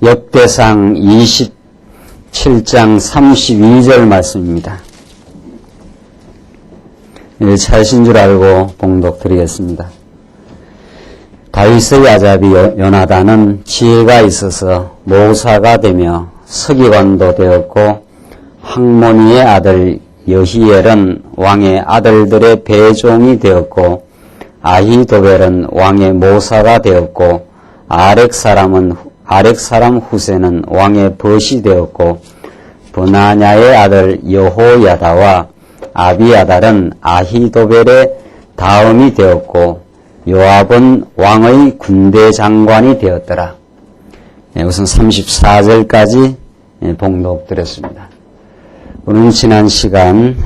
역대상 27장 32절 말씀입니다. 차이신 줄 알고 봉독 드리겠습니다. 다윗의 아잡이 요나단은 지혜가 있어서 모사가 되며 서기관도 되었고, 학모니의 아들 여히엘은 왕의 아들들의 배종이 되었고, 아히도벨은 왕의 모사가 되었고, 아렉 사람 후세는 왕의 벗이 되었고, 브나냐의 아들 여호야다와 아비아달은 아히도벨의 다음이 되었고, 요압은 왕의 군대 장관이 되었더라. 우선 34절까지 봉독드렸습니다. 오늘 지난 시간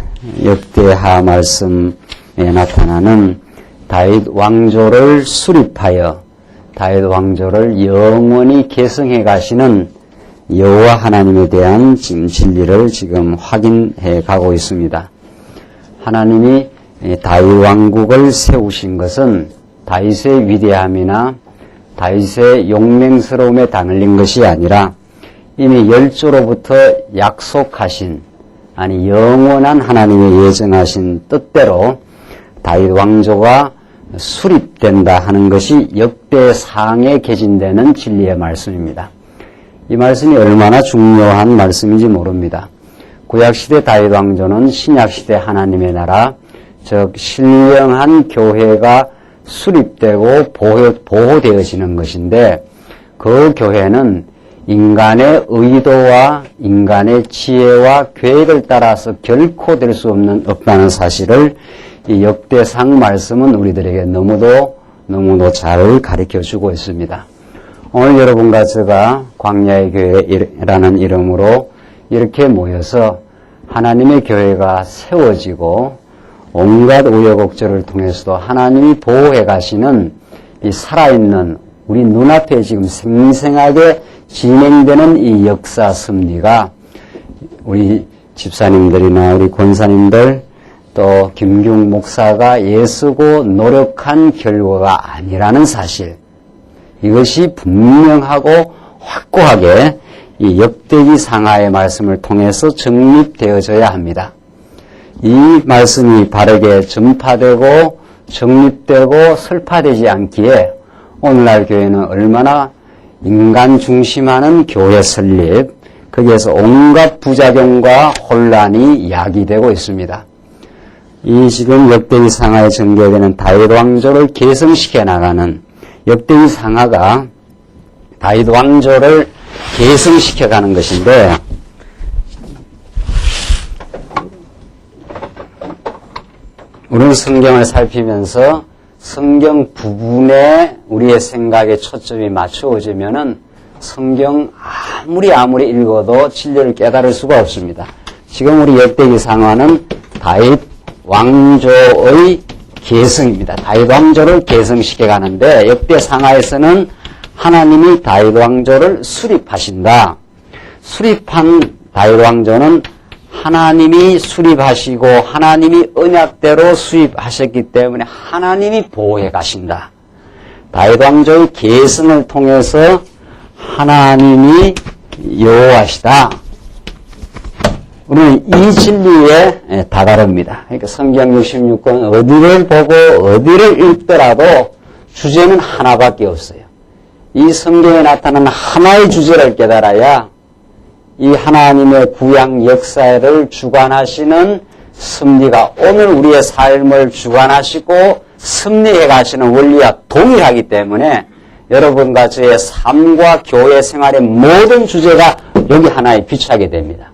역대하 말씀에 나타나는 다윗 왕조를 수립하여 다윗 왕조를 영원히 계승해 가시는 여호와 하나님에 대한 진리를 지금 확인해 가고 있습니다. 하나님이 다윗 왕국을 세우신 것은 다윗의 위대함이나 다윗의 용맹스러움에 당을린 것이 아니라 이미 열조로부터 약속하신, 아니 영원한 하나님의 예정하신 뜻대로 다윗 왕조가 수립된다 하는 것이 역대상에 개진되는 진리의 말씀입니다. 이 말씀이 얼마나 중요한 말씀인지 모릅니다. 구약시대 다윗 왕조는 신약시대 하나님의 나라, 즉 신령한 교회가 수립되고 보호되어지는 것인데, 그 교회는 인간의 의도와 인간의 지혜와 계획을 따라서 결코 될 수 없다는 사실을 이 역대상 말씀은 우리들에게 너무도 잘 가르쳐주고 있습니다. 오늘 여러분과 제가 광야의 교회라는 이름으로 이렇게 모여서 하나님의 교회가 세워지고 온갖 우여곡절을 통해서도 하나님이 보호해 가시는 이 살아있는 우리 눈앞에 지금 생생하게 진행되는 이 역사 섭리가 우리 집사님들이나 우리 권사님들 또 김경 목사가 애쓰고 노력한 결과가 아니라는 사실, 이것이 분명하고 확고하게 이 역대기 상하의 말씀을 통해서 정립되어져야 합니다. 이 말씀이 바르게 전파되고 정립되고 설파되지 않기에 오늘날 교회는 얼마나 인간 중심하는 교회 설립, 거기에서 온갖 부작용과 혼란이 야기되고 있습니다. 이 지금 역대기 상하에 전개되는 다윗 왕조를 계승시켜 나가는 역대기 상하가 다윗 왕조를 계승시켜 가는 것인데, 우리는 성경을 살피면서 성경 부분에 우리의 생각에 초점이 맞추어지면은 성경 아무리 읽어도 진리를 깨달을 수가 없습니다. 지금 우리 역대기 상하는 다윗 왕조의 계승입니다. 다윗 왕조를 계승시켜 가는데, 역대 상하에서는 하나님이 다윗 왕조를 수립하신다. 수립한 다윗 왕조는 하나님이 수립하시고 하나님이 언약대로 수립하셨기 때문에 하나님이 보호해 가신다. 다윗 왕조의 계승을 통해서 하나님이 여호와시다. 우리는 이 진리에 다다릅니다. 그러니까 성경 66권 어디를 보고 어디를 읽더라도 주제는 하나밖에 없어요. 이 성경에 나타나는 하나의 주제를 깨달아야 이 하나님의 구약 역사를 주관하시는 섭리가 오늘 우리의 삶을 주관하시고 섭리해 가시는 원리와 동일하기 때문에 여러분과 저의 삶과 교회 생활의 모든 주제가 여기 하나에 비추하게 됩니다.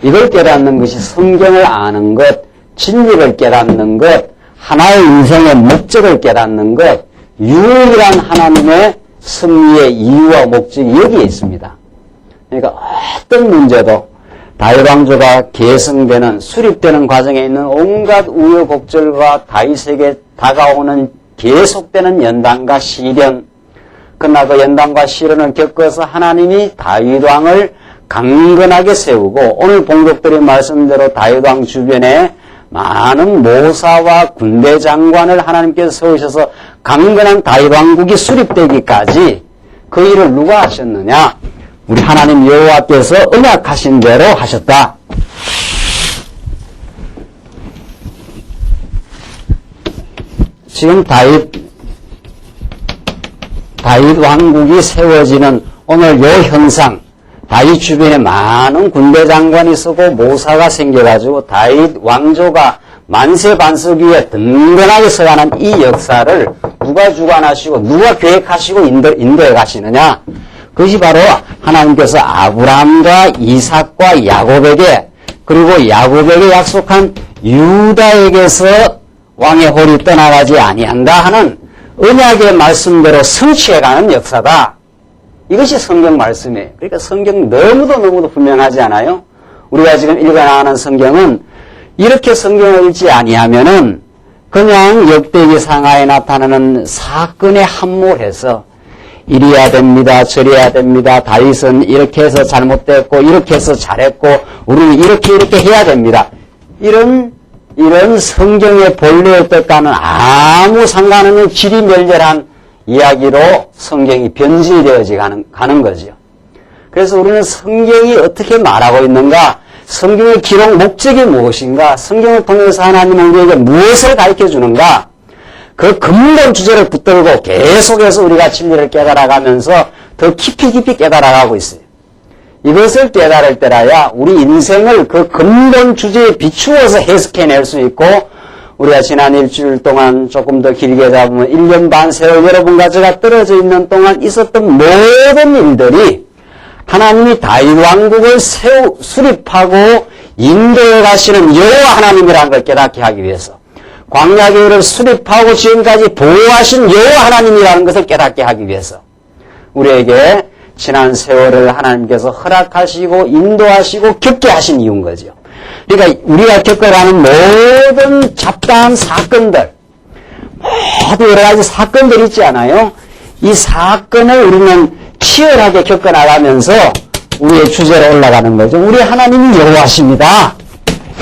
이걸 깨닫는 것이 성경을 아는 것, 진리를 깨닫는 것, 하나의 인생의 목적을 깨닫는 것, 유일한 하나님의 섭리의 이유와 목적이 여기에 있습니다. 그러니까 어떤 문제도 다윗 왕조가 계승되는, 수립되는 과정에 있는 온갖 우여곡절과 다윗에게 다가오는 계속되는 연단과 시련, 그러나 그 연단과 시련을 겪어서 하나님이 다윗 왕을 강건하게 세우고, 오늘 봉독드린 말씀대로 다윗 왕 주변에 많은 모사와 군대 장관을 하나님께서 세우셔서 강건한 다윗 왕국이 수립되기까지 그 일을 누가 하셨느냐? 우리 하나님 여호와께서 언약하신 대로 하셨다. 지금 다윗 왕국이 세워지는 오늘 요 현상, 다윗 주변에 많은 군대 장관이 서고 모사가 생겨가지고 다윗 왕조가 만세반석 위에 든든하게 서가는 이 역사를 누가 주관하시고 누가 계획하시고 인도해 가시느냐? 그것이 바로 하나님께서 아브라함과 이삭과 야곱에게, 그리고 야곱에게 약속한 유다에게서 왕의 홀이 떠나가지 아니한다 하는 언약의 말씀대로 성취해가는 역사다. 이것이 성경 말씀이에요. 그러니까 성경 너무도 분명하지 않아요? 우리가 지금 읽어나가는 성경은 이렇게 성경을 읽지 아니하면은 그냥 역대기 상하에 나타나는 사건에 함몰해서 이래야 됩니다, 저래야 됩니다, 다윗은 이렇게 해서 잘못됐고 이렇게 해서 잘했고 우리는 이렇게 해야 됩니다. 이런 성경의 본래의 뜻과는 아무 상관없는 지리멸렬한 이야기로 성경이 변질되어져 가는 거죠. 그래서 우리는 성경이 어떻게 말하고 있는가, 성경의 기록 목적이 무엇인가, 성경을 통해서 하나님은 우리에게 무엇을 가르쳐 주는가, 그 근본 주제를 붙들고 계속해서 우리가 진리를 깨달아가면서 더 깊이 깨달아가고 있어요. 이것을 깨달을 때라야 우리 인생을 그 근본 주제에 비추어서 해석해낼 수 있고, 우리가 지난 일주일 동안 조금 더 길게 잡으면 1년 반 세월 여러분과 제가 떨어져 있는 동안 있었던 모든 일들이 하나님이 다윗 왕국을 수립하고 인도해 가시는 여호와 하나님이라는 걸 깨닫게 하기 위해서, 광야 계율을 수립하고 지금까지 보호하신 여호와 하나님이라는 것을 깨닫게 하기 위해서 우리에게 지난 세월을 하나님께서 허락하시고 인도하시고 겪게 하신 이유인 거죠. 그러니까 우리가 겪어가는 모든 잡다한 사건들, 모두 여러 가지 사건들이 있지 않아요? 이 사건을 우리는 치열하게 겪어나가면서 우리의 주제로 올라가는 거죠. 우리 하나님이 여호와십니다.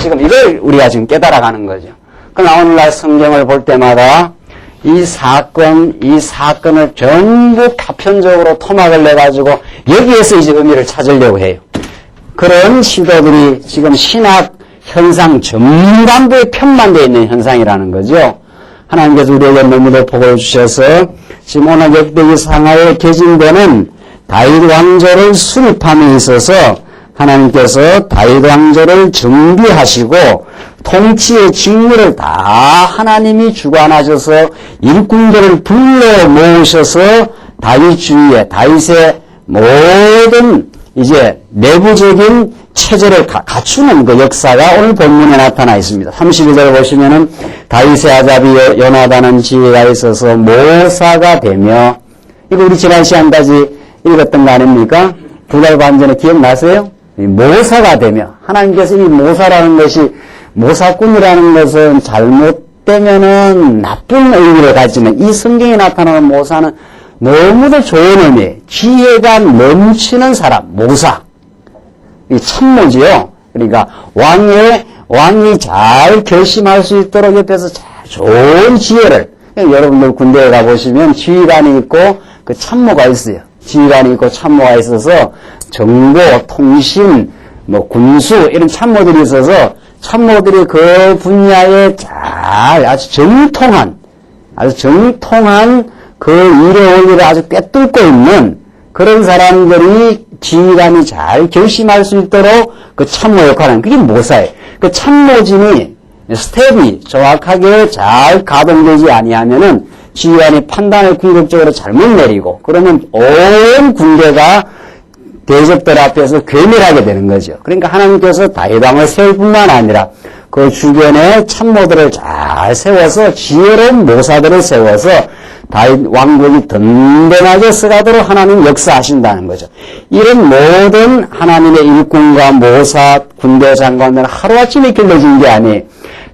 지금 이걸 우리가 지금 깨달아가는 거죠. 그러나 오늘날 성경을 볼 때마다 이 사건을 전부 파편적으로 토막을 내가지고 여기에서 이제 의미를 찾으려고 해요. 그런 시도들이 지금 신학 현상 전반부에 편만되어 있는 현상이라는 거죠. 하나님께서 우리에게 너무도 복을 주셔서 지금 오늘 역대기 상하에 개진되는 다윗 왕조를 수립함에 있어서 하나님께서 다윗 왕조를 정비하시고 통치의 직무를 다 하나님이 주관하셔서 일꾼들을 불러 모으셔서 다윗 주위에 다윗의 모든 이제 내부적인 체제를 갖추는 그 역사가 오늘 본문에 나타나 있습니다. 32절 보시면은 다윗의 아잡이 요나단은 지혜가 있어서 모사가 되며, 이거 우리 지난 시간까지 읽었던 거 아닙니까? 2달 반 전에 기억나세요? 모사가 되며, 하나님께서 이 모사라는 것이, 모사꾼이라는 것은 잘못되면은 나쁜 의미를 가지는, 이 성경에 나타나는 모사는 너무도 좋은 의미, 지혜가 넘치는 사람, 모사. 이 참모지요. 그러니까 왕이 잘 결심할 수 있도록 옆에서 잘 좋은 지혜를, 여러분들 군대에 가보시면 지휘관이 있고 그 참모가 있어요. 지휘관이 있고 참모가 있어서 정보, 통신, 군수 이런 참모들이 있어서 참모들이 그 분야에 잘 아주 정통한 그 일의 원리를 아주 꿰뚫고 있는 그런 사람들이 지휘관이 잘 결심할 수 있도록 그 참모 역할은 그게 모사예요. 그 참모진이 스텝이 정확하게 잘 가동되지 아니하면은 지휘관이 판단을 궁극적으로 잘못 내리고 그러면 온 군대가 대적들 앞에서 괴멸하게 되는 거죠. 그러니까 하나님께서 다윗 왕을 세울 뿐만 아니라 그 주변에 참모들을 잘 세워서 지혜로운 모사들을 세워서 다윗 왕국이 든든하게 서가도록 하나님 역사하신다는 거죠. 이런 모든 하나님의 일꾼과 모사, 군대 장관들은 하루아침에 길러진 게 아니에요.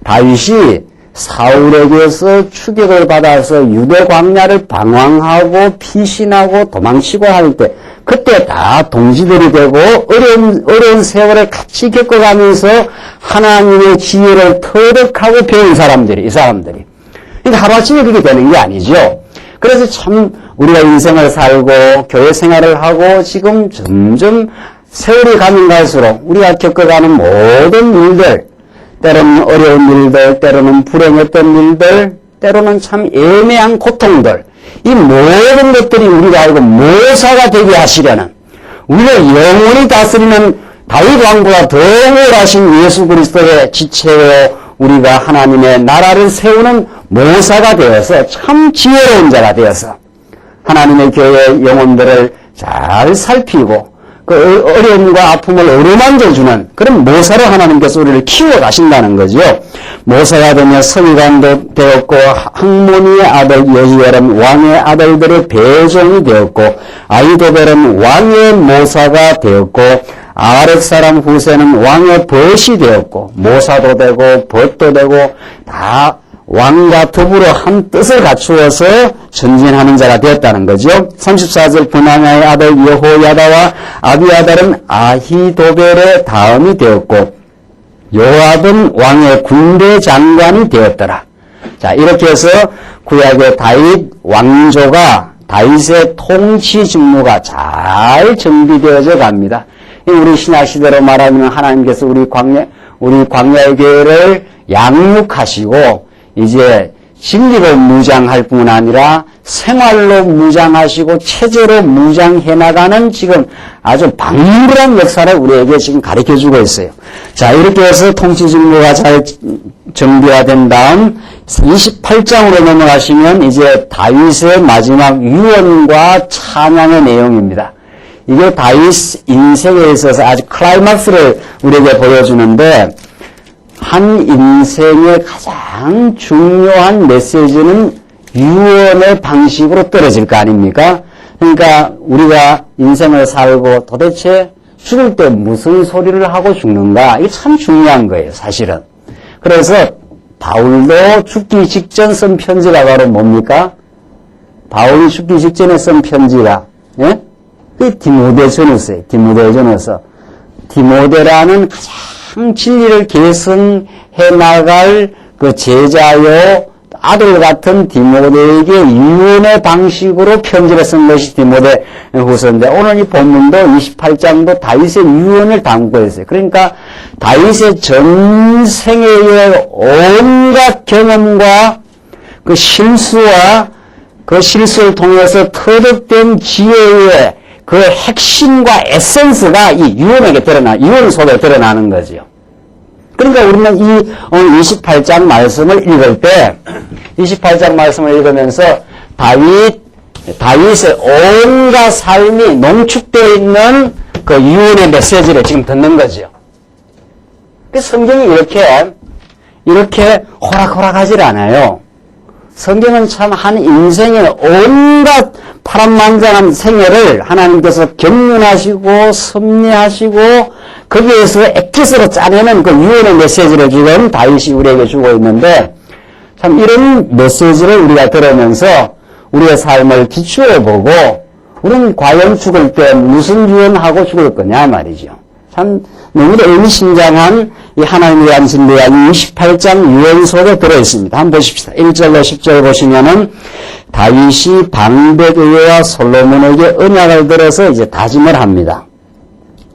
다윗이 사울에게서 추격을 받아서 유대 광야를 방황하고 피신하고 도망치고 할 때 그때 다 동지들이 되고 어려운 세월을 같이 겪어가면서 하나님의 지혜를 터득하고 배운 사람들이, 이 사람들이. 그러니까 하루아침에 그렇게 되는 게 아니죠. 그래서 참 우리가 인생을 살고 교회 생활을 하고 지금 점점 세월이 가면 갈수록 우리가 겪어가는 모든 일들, 때로는 어려운 일들, 때로는 불행했던 일들, 때로는 참 애매한 고통들, 이 모든 것들이 우리가 알고 모사가 되게 하시려는, 우리가 영원히 다스리는 다윗 왕보다 더 오라신 예수 그리스도의 지체요, 우리가 하나님의 나라를 세우는 모사가 되어서 참 지혜로운 자가 되어서 하나님의 교회 영혼들을 잘 살피고 그 어려움과 아픔을 어루만져주는 그런 모사로 하나님께서 우리를 키워가신다는 거죠. 모사가 되며 서기관도 되었고 항모니의 아들 여호야람 왕의 아들들의 배종이 되었고 아히도벨은 왕의 모사가 되었고 아렛 사람 후세는 왕의 벗이 되었고 모사도 되고 벗도 되고 다 왕과 더불어 한 뜻을 갖추어서 전진하는 자가 되었다는 거죠. 34절 분하냐의 아들 여호야다와 아비아달은 아히도벨의 다음이 되었고 요압은 왕의 군대 장관이 되었더라. 자, 이렇게 해서 구약의 다윗 왕조가 다윗의 통치 직무가 잘 정비되어져 갑니다. 우리 신약시대로 말하면 하나님께서 우리 광야의 교회를 양육하시고 이제 진리로 무장할 뿐 아니라 생활로 무장하시고 체제로 무장해 나가는 지금 아주 방불한 역사를 우리에게 지금 가르쳐주고 있어요. 자, 이렇게 해서 통치 직무가 잘 정비화된 다음 28장으로 넘어가시면 이제 다윗의 마지막 유언과 찬양의 내용입니다. 이게 다윗 인생에 있어서 아주 클라이막스를 우리에게 보여주는데 한 인생의 가장 중요한 메시지는 유언의 방식으로 떨어질 거 아닙니까? 그러니까 우리가 인생을 살고 도대체 죽을 때 무슨 소리를 하고 죽는가? 이게 참 중요한 거예요, 사실은. 그래서 바울도 죽기 직전 쓴 편지가 바로 뭡니까? 바울이 죽기 직전에 쓴 편지가, 예? 그 디모데전서예요. 디모데전서. 디모데라는 가장 진리를 계승해 나갈 그 제자요 아들 같은 디모데에게 유언의 방식으로 편지를 쓴 것이 디모데 후서인데 오늘 이 본문도 28장도 다윗의 유언을 담고 있어요. 그러니까 다윗의 전생애의 온갖 경험과 그 실수와 그 실수를 통해서 터득된 지혜의 그 핵심과 에센스가 이 유언에게 유언 속에 드러나는 거죠. 그러니까 우리는 이 오늘 28장 말씀을 읽을 때 28장 말씀을 읽으면서 다윗의 온갖 삶이 농축되어 있는 그 유언의 메시지를 지금 듣는 거죠. 그 성경이 이렇게 호락호락하질 않아요. 성경은 참 한 인생의 온갖 파란만장한 생애를 하나님께서 경륜하시고 섭리하시고 거기에서 엑기스로 짜내는 그 유언의 메시지를 지금 다윗이 우리에게 주고 있는데 참 이런 메시지를 우리가 들으면서 우리의 삶을 비추어 보고 우리는 과연 죽을 때 무슨 유언하고 죽을 거냐 말이죠. 참 너무도 의미심장한 이 하나님에 대한 진리가 28장 유언 속에 들어있습니다. 한번 보십시다. 1절로 10절 보시면은 다윗이 방백의회와 솔로몬에게 언약을 들어서 이제 다짐을 합니다.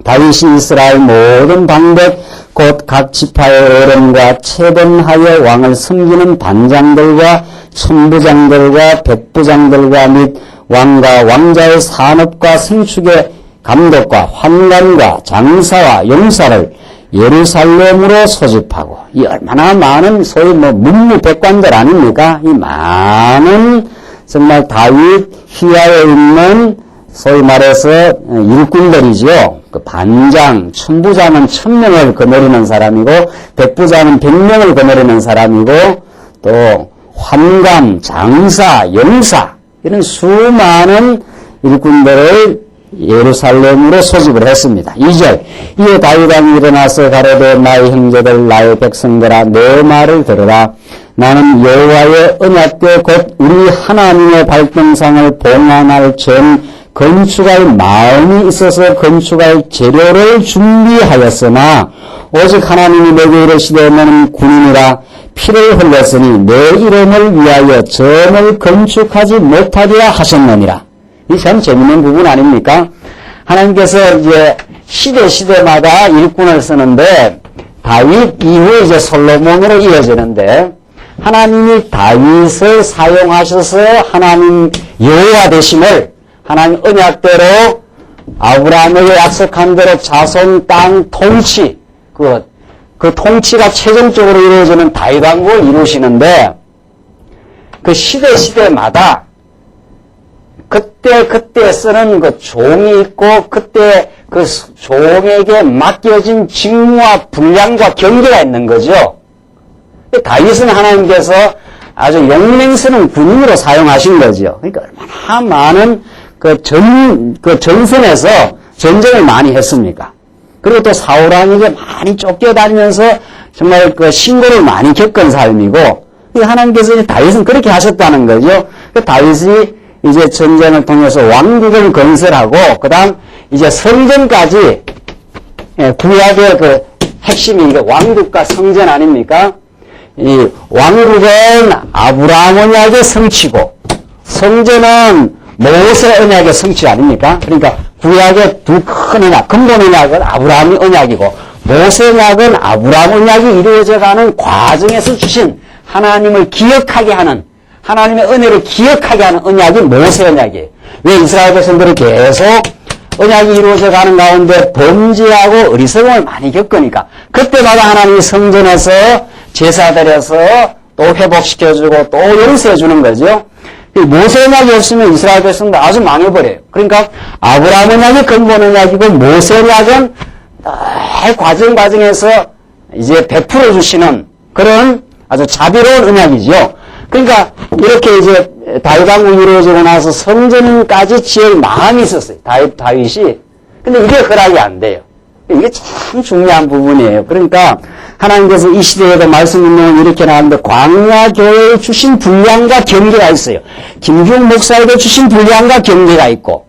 다윗이 이스라엘 모든 방백 곧 각 지파의 어른과 체분하여 왕을 섬기는 반장들과 천부장들과 백부장들과 및 왕과 왕자의 산업과 생축의 감독과 환관과 장사와 용사를 예루살렘으로 소집하고 이 얼마나 많은 소위 문무백관들 아닙니까? 이 많은 정말 다윗 휘하에 있는 소위 말해서 일꾼들이죠. 그 반장, 천부장은 1000명을 거느리는 사람이고 백부장은 100명을 거느리는 사람이고 또 환관, 장사, 용사 이런 수많은 일꾼들을 예루살렘으로 소집을 했습니다. 2절 이에 다윗 왕이 일어나서 가로되 나의 형제들 나의 백성들아 내 말을 들으라. 나는 여호와의 언약궤 곧 우리 하나님의 발등상을 봉헌할 전 건축할 마음이 있어서 건축할 재료를 준비하였으나 오직 하나님이 내게 이르시되 너는 군인이라 피를 흘렸으니 내 이름을 위하여 점을 건축하지 못하리라 하셨느니라. 이 참 재밌는 부분 아닙니까? 하나님께서 이제 시대마다 일꾼을 쓰는데 다윗 이후에 이제 솔로몬으로 이어지는데 하나님이 다윗을 사용하셔서 하나님 여호와 되심을 하나님 언약대로 아브라함에게 약속한 대로 자손 땅 통치 그 통치가 최종적으로 이루어지는 다윗 왕국을 이루시는데 그 시대마다 그때 쓰는 그 종이 있고 그때 그 종에게 맡겨진 직무와 분량과 경계가 있는 거죠. 다윗은 하나님께서 아주 용맹스러운 군인으로 사용하신 거죠. 그러니까 얼마나 많은 전선에서 전쟁을 많이 했습니까? 그리고 또 사울왕에게 많이 쫓겨다니면서 정말 그 신고를 많이 겪은 삶이고, 하나님께서 이제 다윗은 그렇게 하셨다는 거죠. 다윗이 이제 전쟁을 통해서 왕국을 건설하고, 그 다음 이제 성전까지, 구약의 그 핵심이 이게 왕국과 성전 아닙니까? 이 왕국은 아브라함 언약의 성취고, 성전은 모세 언약의 성취 아닙니까? 그러니까 구약의 두 큰 언약, 근본 언약은 아브라함의 언약이고 모세 언약은 아브라함 언약이 이루어져가는 과정에서 주신 하나님을 기억하게 하는, 하나님의 은혜를 기억하게 하는 언약이 모세 언약이에요. 왜 이스라엘 백성들이 계속 언약이 이루어져가는 가운데 범죄하고 어리석음을 많이 겪으니까 그때마다 하나님이 성전에서 제사 드려서 또 회복시켜주고 또 용서해주는 거죠. 모세 언약이 없으면 이스라엘 백성도 아주 망해버려요. 그러니까 아브라함 언약이 근본 언약이고 모세 언약은 과정에서 이제 베풀어 주시는 그런 아주 자비로운 언약이죠. 그러니까 이렇게 이제 다윗 왕국이 이루어지고 나서 성전까지 지을 마음이 있었어요. 다윗이. 근데 이게 허락이 안 돼요. 이게 참 중요한 부분이에요. 그러니까 하나님께서 이 시대에도 말씀 운동을 이렇게 나왔는데 광야교회에 주신 분량과 경계가 있어요. 김중 목사에게 주신 분량과 경계가 있고,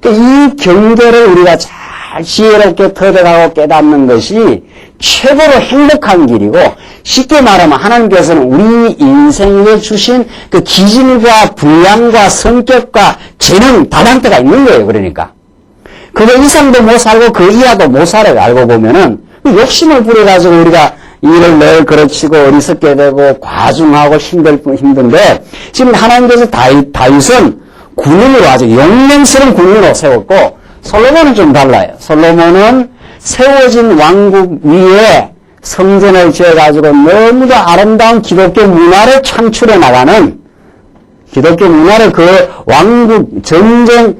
이 경계를 우리가 잘 지혜롭게 터득하고 깨닫는 것이 최고로 행복한 길이고, 쉽게 말하면 하나님께서는 우리 인생에 주신 그 기질과 분량과 성격과 재능, 다단태가 있는 거예요. 그러니까 그거 이상도 못 살고 그 이하도 못 살아요. 알고 보면은 욕심을 부려가지고 우리가 일을 늘 그르치고 어리석게 되고 과중하고 힘든데, 지금 하나님께서 다윗은 군인으로 아주 용맹스러운 군인으로 세웠고, 솔로몬은 좀 달라요. 솔로몬은 세워진 왕국 위에 성전을 지어가지고 너무도 아름다운 기독교 문화를 창출해 나가는, 기독교 문화를 그 왕국 전쟁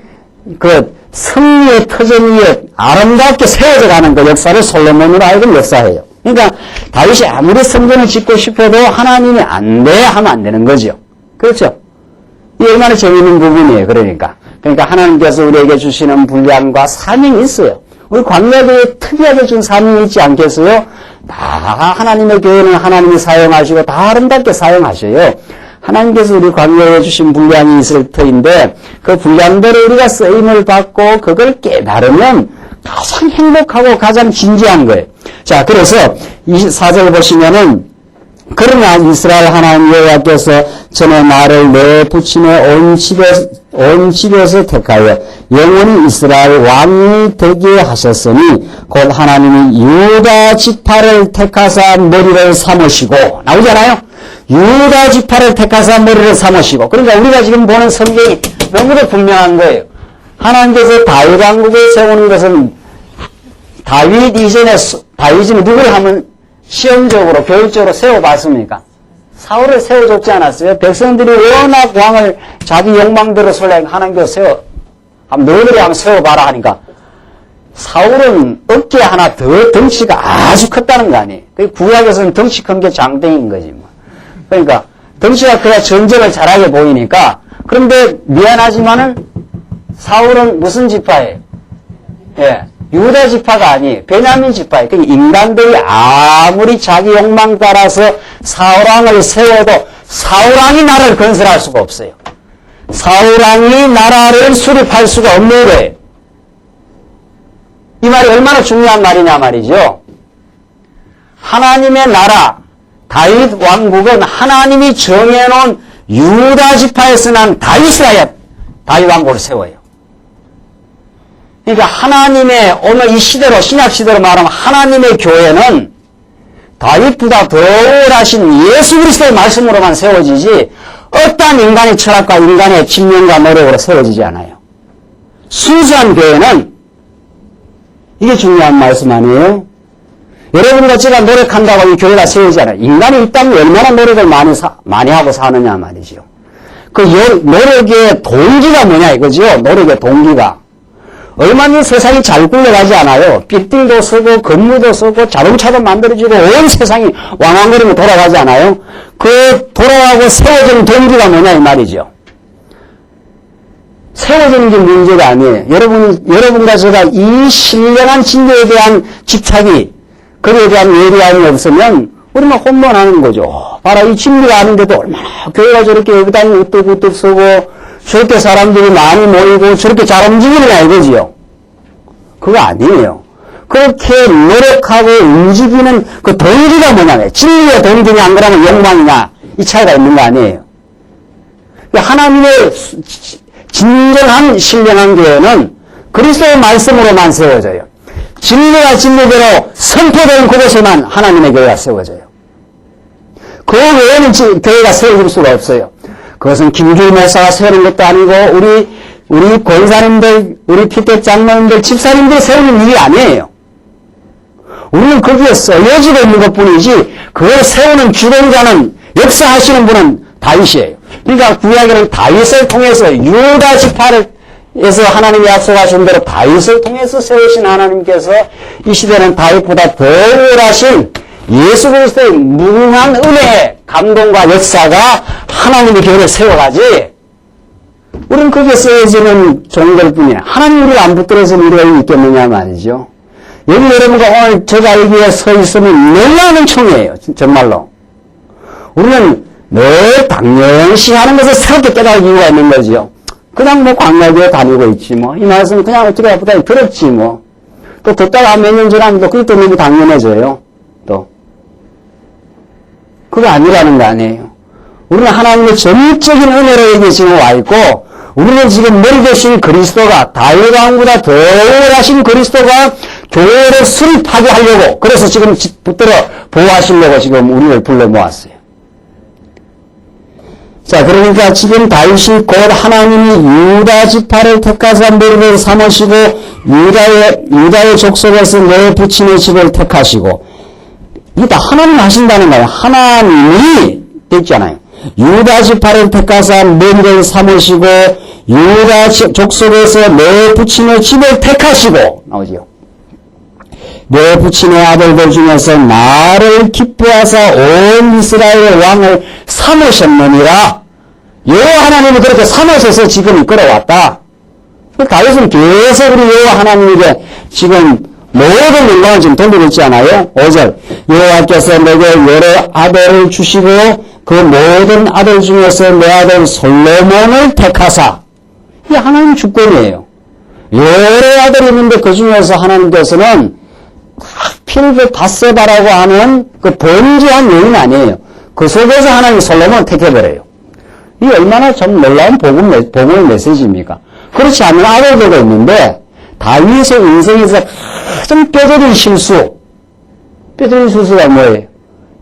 승리의 터전 위에 아름답게 세워져 가는 그 역사를 솔로몬으로 하여금 역사해요. 그러니까 다윗이 아무리 성전을 짓고 싶어도 하나님이 안 돼 하면 안 되는 거죠. 그렇죠? 이 얼마나 재미있는 부분이에요. 그러니까 하나님께서 우리에게 주시는 분량과 사명이 있어요. 우리 광야교회에 특이하게 준 사명이 있지 않겠어요? 다 하나님의 교회는 하나님이 사용하시고 다 아름답게 사용하셔요. 하나님께서 우리 광야에 주신 분량이 있을 터인데 그 분량대로 우리가 쓰임을 받고 그걸 깨달으면 가장 행복하고 가장 진지한 거예요. 자, 그래서 24절 보시면은, 그러나 이스라엘 하나님 여호와께서 전에 나를 내 부친의 온 집에서 택하여 영원히 이스라엘 왕이 되게 하셨으니 곧 하나님이 유다 지파를 택하사 머리를 삼으시고, 나오잖아요. 유다 지파를 택하사 머리를 삼으시고. 그러니까 우리가 지금 보는 성경이 너무도 분명한 거예요. 하나님께서 다윗 왕국을 세우는 것은 다윗 이전에 다윗이 누구를 하면 시험적으로 교육적으로 세워봤습니까? 사울을 세워줬지 않았어요? 백성들이 워낙 왕을 자기 욕망대로 설레니까 하나님께서 너희들이 한번 세워봐라 하니까 사울은 어깨 하나 더 덩치가 아주 컸다는 거 아니에요? 구약에서는 덩치 큰 게 장땡인 거지 뭐. 그러니까 덩치가 커야 전쟁을 잘하게 보이니까. 그런데 미안하지만은 사울은 무슨 지파예요? 예, 유다 지파가 아니에요. 베냐민 지파예요. 그러니까 인간들이 아무리 자기 욕망 따라서 사울왕을 세워도 사울왕이 나라를 건설할 수가 없어요. 사울왕이 나라를 수립할 수가 없는 거예요. 이 말이 얼마나 중요한 말이냐 말이죠. 하나님의 나라, 다윗 왕국은 하나님이 정해놓은 유다 지파에서 난 다윗을 하여 다윗 왕국을 세워요. 그러니까 하나님의 오늘 이 시대로 신약 시대로 말하면 하나님의 교회는 다윗보다 더 우월하신 예수 그리스도의 말씀으로만 세워지지 어떠한 인간의 철학과 인간의 집념과 노력으로 세워지지 않아요. 순수한 교회는 이게 중요한 말씀 아니에요? 여러분과 제가 노력한다고 이 교회가 세우지 않아요. 인간이 있다면 얼마나 노력을 많이 하고 사느냐 말이죠. 그 노력의 동기가 뭐냐 이거죠. 노력의 동기가. 얼마나 세상이 잘 굴러가지 않아요. 빌딩도 쓰고 건물도 쓰고 자동차도 만들어지고 온 세상이 왕왕거리며 돌아가지 않아요. 그 돌아가고 세워지는 동기가 뭐냐 이 말이죠. 세워지는 게 문제가 아니에요. 여러분과 제가 이 신령한 진리에 대한 집착이 거기에 대한 예리함이 없으면 우리는 혼돈하는 거죠. 봐라 이 진리가 아는데도 얼마나 교회가 저렇게 여기다니 우뚝우뚝 서고 저렇게 사람들이 많이 모이고 저렇게 잘 움직이느냐 이거지요. 그거 아니에요. 그렇게 노력하고 움직이는 그 동기가 뭐냐면 진리의 동기냐 안 그러면 욕망이냐 이 차이가 있는 거 아니에요. 하나님의 진정한 신령한 교회는 그리스도의 말씀으로만 세워져요. 진리가 진리대로 선포되는 그곳에만 하나님의 교회가 세워져요. 그 외에는 교회가 세워질 수가 없어요. 그것은 김규 목사가 세우는 것도 아니고 우리 권사님들, 우리 피택 장로님들, 집사님들 세우는 일이 아니에요. 우리는 거기에 써여지고 있는 것뿐이지 그걸 세우는 주권자는 역사하시는 분은 다윗이에요. 그러니까 구약에는 다윗을 통해서 유다 지파에서 하나님이 약속하신 대로 다윗을 통해서 세우신 하나님께서 이 시대는 다윗보다 더 우월하신 예수 그리스도의 무궁한 은혜의 감동과 역사가 하나님의 교회를 세워가지 우리는 거기에 쓰여지는 종들 뿐이야. 하나님 우리를 안 붙들어서 우리가 있겠느냐 말이죠. 여기 여러분과 오늘 제가 여기에 서 있으면 놀라는 총이에요. 정말로. 우리는 늘 당연시 하는 것을 새롭게 깨달을 이유가 있는 거죠. 그냥 뭐 광야교회 다니고 있지 뭐. 이 말씀 그냥 어떻게 보다 들었지 뭐. 또 듣다가 몇 년 지나면 또 그게 또 너무 당연해져요. 또. 그거 아니라는 거 아니에요. 우리는 하나님의 전적인 은혜로 여기 지금 와 있고 우리는 지금 머리 대신 그리스도가 다윗 왕보다 더 우월하신 그리스도가 교회를 수립하게 하려고 그래서 지금 붙들어 보호하시려고 지금 우리를 불러 모았어요. 자, 그러니까 지금 다윗이 곧 하나님이 유다 지파를 택하사 머리를 삼으시고 유다의 족속에서 내 부친의 집을 택하시고 이게 다 하나님 하신다는 거예요. 하나님이 됐잖아요. 유다 지파를 택하사 머리를 삼으시고 유다 족속에서 내 부친의 집을 택하시고 나오지요. 내 부친의 아들들 중에서 나를 기뻐하사 온 이스라엘의 왕을 삼으셨느니라. 여호와 하나님이 그렇게 삼으셔서 지금 이끌어왔다. 다윗은 계속 우리 여호와 하나님에게 지금 모든 영광을 지금 돌리고 있지 않아요? 5절 여호와께서 내게 여러 아들을 주시고 그 모든 아들 중에서 내 아들 솔로몬을 택하사. 이게 하나님 주권이에요. 여러 아들이 있는데 그 중에서 하나님께서는 하필 바세바라고 하는 그 범죄한 여인 아니에요. 그 속에서 하나님이 솔로몬을 택해버려요. 이게 얼마나 좀 놀라운 복음의 메시지입니까? 그렇지 않은 아들들도 있는데 다윗의 인생에서 가장 뼈저린 실수. 뼈저린 실수가 뭐예요?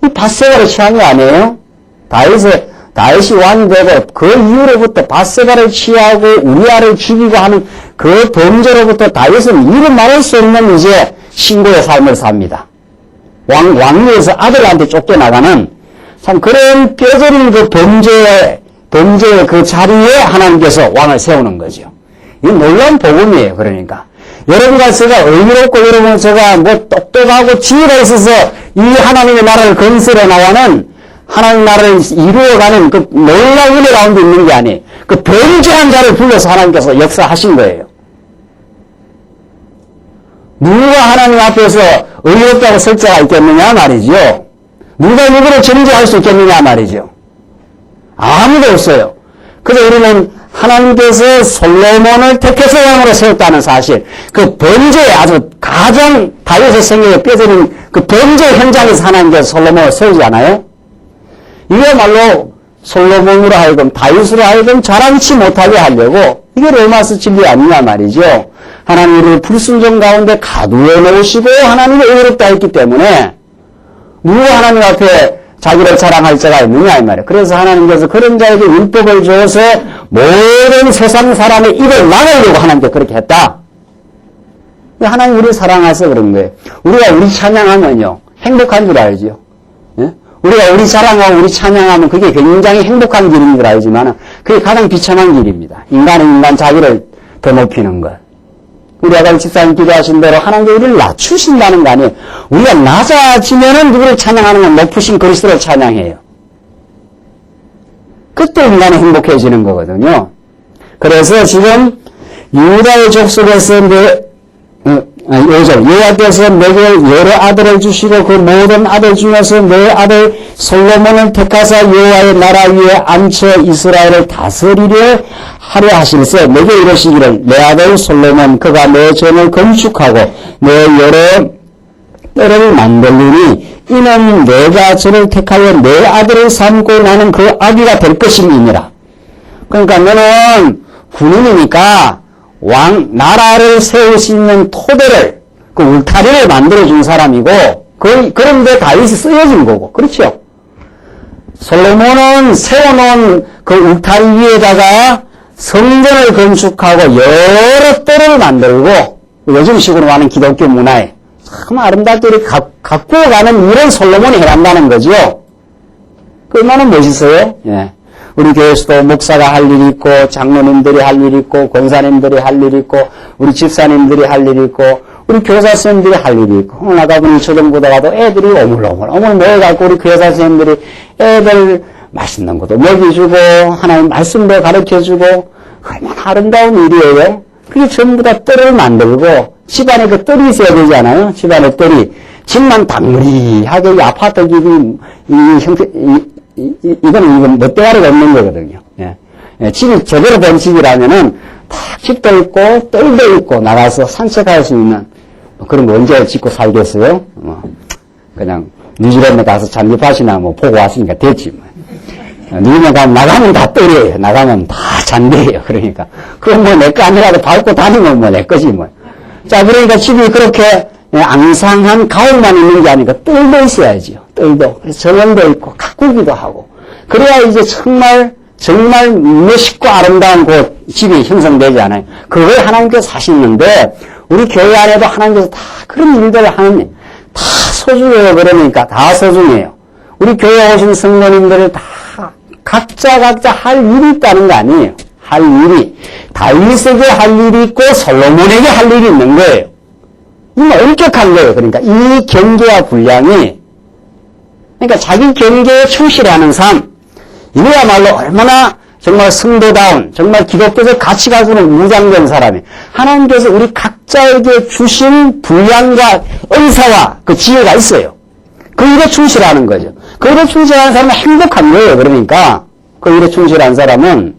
이 바세바를 취한 거 아니에요? 다윗이 왕이 되고 그 이후로부터 바세바를 취하고 우리아를 죽이고 하는 그 범죄로부터 다윗은 이루 말할 수 없는 이제 신고의 삶을 삽니다. 왕위에서 아들한테 쫓겨나가는 참 그런 뼈저린 그 범죄의 그 자리에 하나님께서 왕을 세우는 거죠. 이 놀라운 복음이에요. 그러니까 여러분과 제가 의롭고 여러분 제가 뭐 똑똑하고 지혜가 있어서 이 하나님의 나라를 건설해 나가는 하나님 나라를 이루어가는 그 놀라운 은혜 가운데 있는 게 아니에요. 그 범죄한 자를 불러서 하나님께서 역사하신 거예요. 누가 하나님 앞에서 의롭다고 설 자가 있겠느냐 말이죠. 누가 누구를 정죄할 수 있겠느냐 말이죠. 아무도 없어요. 그래서 우리는 하나님께서 솔로몬을 택해서 왕으로 세웠다는 사실, 그 범죄에 아주 가장 다윗의 생애에 뼈저린 그 범죄 현장에서 하나님께서 솔로몬을 세우지 않아요? 이거야말로 솔로몬으로 하여금, 다윗으로 하여금 자랑치 못하게 하려고, 이게 로마서 진리 아니냐 말이죠. 하나님 우리를 불순종 가운데 가두어 놓으시고 하나님의 의롭다 했기 때문에 누구 하나님 앞에 자기를 자랑할 자가 있느냐 이 말이에요. 그래서 하나님께서 그런 자에게 율법을 줘서 모든 세상 사람의 입을 막으려고 하나님께 그렇게 했다. 하나님 우리를 사랑해서 그런 거예요. 우리가 우리 찬양하면요 행복한 줄 알죠. 예? 우리가 우리 자랑하고 우리 찬양하면 그게 굉장히 행복한 길인 줄 알지만 그게 가장 비참한 길입니다. 인간은 인간 자기를 더 높이는 것. 우리 아까 집사님 기도하신 대로 하나님께 우리를 낮추신다는 거 아니에요. 우리가 낮아지면은 누구를 찬양하는 건 높으신 그리스도를 찬양해요. 그때 인간이 행복해지는 거거든요. 그래서 지금 유다의 족속에서 여호와께서 내게 여러 아들을 주시고 그 모든 아들 중에서 내 아들 솔로몬을 택하사 여호와의 나라 위에 앉혀 이스라엘을 다스리려 하려 하실세 내게 이르시기를 내 아들 솔로몬 그가 내 전을 건축하고 내 여러 뜰을 만들리니 이는 내가 저를 택하여 내 아들을 삼고 나는 그 아기가 될 것임이니라. 그러니까 너는 군인이니까 나라를 세울 수 있는 토대를, 그 울타리를 만들어준 사람이고, 그런데 다윗이 쓰여진 거고, 그렇죠? 솔로몬은 세워놓은 그 울타리 위에다가 성전을 건축하고 여러 뜰을 만들고, 요즘식으로 하는 기독교 문화에 참 아름답게 갖고 가는 일은 솔로몬이 해간다는 거죠. 그 얼마나 멋있어요? 예. 우리 교회에서도 목사가 할 일이 있고, 장로님들이 할 일이 있고, 권사님들이 할 일이 있고, 우리 집사님들이 할 일이 있고, 우리 교사 선생님들이 할 일이 있고, 오늘 아까 보니 초등부대 가도 애들이 오물오물 모여갖고 우리 교사 선생님들이 애들 맛있는 것도 먹여주고, 하나님 말씀도 가르쳐주고, 얼마나 아름다운 일이에요. 그게 전부 다 뜰을 만들고, 집안에 그 뜰이 있어야 되잖아요. 집안에 뜰이. 집만 당무리하게 이 아파트 집이, 이거는 멋대가리가 없는 거거든요. 예. 예, 집이 제대로 된 집이라면은 다 집도 있고 뜰도 있고 나가서 산책할 수 있는 그런 거 언제 짓고 살겠어요? 그냥 뉴질랜드 가서 잔디밭이나 뭐 보고 왔으니까 됐지. 뉴질랜드 가면 나가면 다 뜰이에요. 나가면 다 잔디예요. 그러니까 그건 뭐 내 거 아니라도 밟고 다니면 뭐 내 거지 뭐. 자, 그러니까 집이 그렇게 앙상한 가옥만 있는 게 아니고 뜰도 있어야지요. 뜰도. 그래서 정원도 있고 가꾸기도 하고. 그래야 이제 정말 멋있고 아름다운 그 집이 형성되지 않아요. 그걸 하나님께서 하시는데 우리 교회 안에도 하나님께서 다 그런 일들을 하는 다 소중해요. 그러니까 다 소중해요. 우리 교회 오신 성도님들을 다 각자 할 일이 있다는 거 아니에요. 할 일이. 다윗에게 할 일이 있고 솔로몬에게 할 일이 있는 거예요. 이건 엄격한 거예요. 그러니까 이 경계와 분량이, 그러니까 자기 경계에 충실하는 삶, 이거야말로 얼마나 정말 성도다운, 정말 기독교적 가치가지고는 무장된 사람이 하나님께서 우리 각자에게 주신 분량과 은사와 그 지혜가 있어요. 그 일에 충실하는 거죠. 그 일에 충실하는 사람은 행복한 거예요. 그러니까 그 일에 충실한 사람은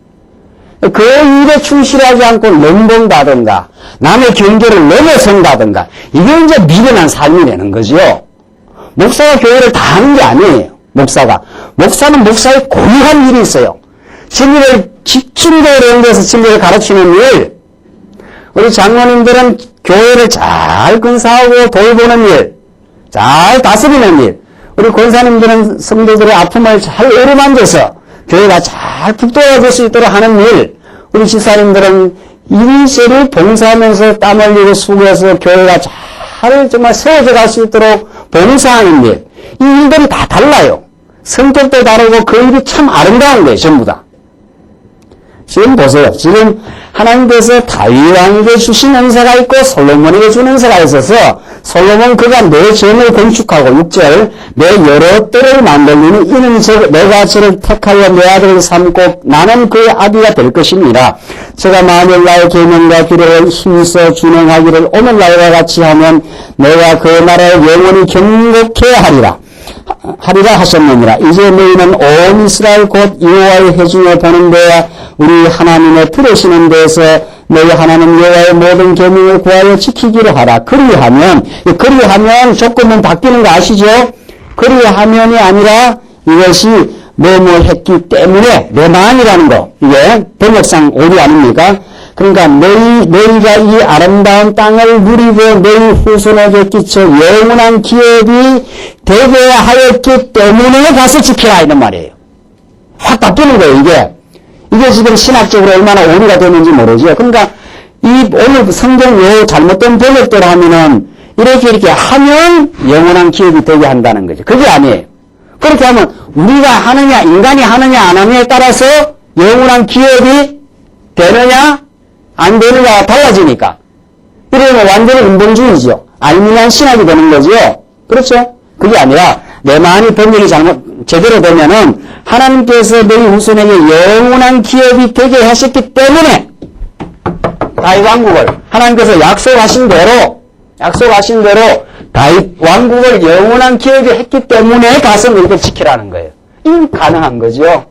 그 일에 충실하지 않고 넘본다든가 남의 경계를 넘어선다든가 이게 이제 미련한 삶이 되는 거죠. 목사가 교회를 다 하는 게 아니에요. 목사는 목사의 고유한 일이 있어요. 진리를 집중적으로 연구해서 진리를 가르치는 일. 우리 장로님들은 교회를 잘 근사하고 돌보는 일, 잘 다스리는 일. 우리 권사님들은 성도들의 아픔을 잘 어루만져서 교회가 잘 북돋아질 수 있도록 하는 일. 우리 집사님들은 이리저리 봉사하면서 땀 흘리고 수고해서 교회가 잘 정말 세워져 갈 수 있도록 봉사하는 일. 이 일들이 다 달라요. 성격도 다르고 그 일이 참 아름다운 거예요. 전부 다. 지금 보세요. 지금 하나님께서 다윗 왕에게 주신 은사가 있고 솔로몬에게 준 은사가 있어서 솔로몬 그가 내 전을 건축하고 6절 내 여러 뜰을 만들리니 이는 내가 저를 택하여 내 아들을 삼고 나는 그의 아비가 될 것이니라. 제가 만일 나의 계명과 규례를 힘써 준행하기를 오늘 날과 같이 하면 내가 그 나라의 영원히 경고케 하리라 하셨느니라. 이제 너희는 온 이스라엘 곧 여호와의 회중에 보는 데야 우리 하나님의 들으시는 데에서 너희 하나님 여호와의 모든 계명을 구하여 지키기로 하라. 그리하면 조건은 바뀌는 거 아시죠? 그리하면이 아니라 이것이 뭐뭐 했기 때문에 내만이라는 거 이게 번역상 오류 아닙니까? 그러니까 너희가 이 아름다운 땅을 누리고 너희 후손에게 끼쳐 영원한 기업이 되게 하였기 때문에 가서 지켜라 이런 말이에요. 확 바뀌는 거예요. 이게 지금 신학적으로 얼마나 오류가 되는지 모르죠. 그러니까 이 오늘 성경 요 잘못된 번역대로 하면은 이렇게 하면 영원한 기업이 되게 한다는 거죠. 그게 아니에요. 그렇게 하면 우리가 하느냐 인간이 하느냐 안 하느냐에 따라서 영원한 기업이 되느냐 안 되느냐가 달라지니까 이러면 완전히 운동주의죠. 알미니안 신학이 되는 거죠. 그렇죠? 그게 아니라 내 마음이 번역이 제대로 되면은 하나님께서 너희 후손에게 영원한 기업이 되게 하셨기 때문에 다윗 왕국을 하나님께서 약속하신 대로 다윗 왕국을 영원한 기업이 했기 때문에 가서 너희들 지키라는 거예요. 이건 가능한 거죠.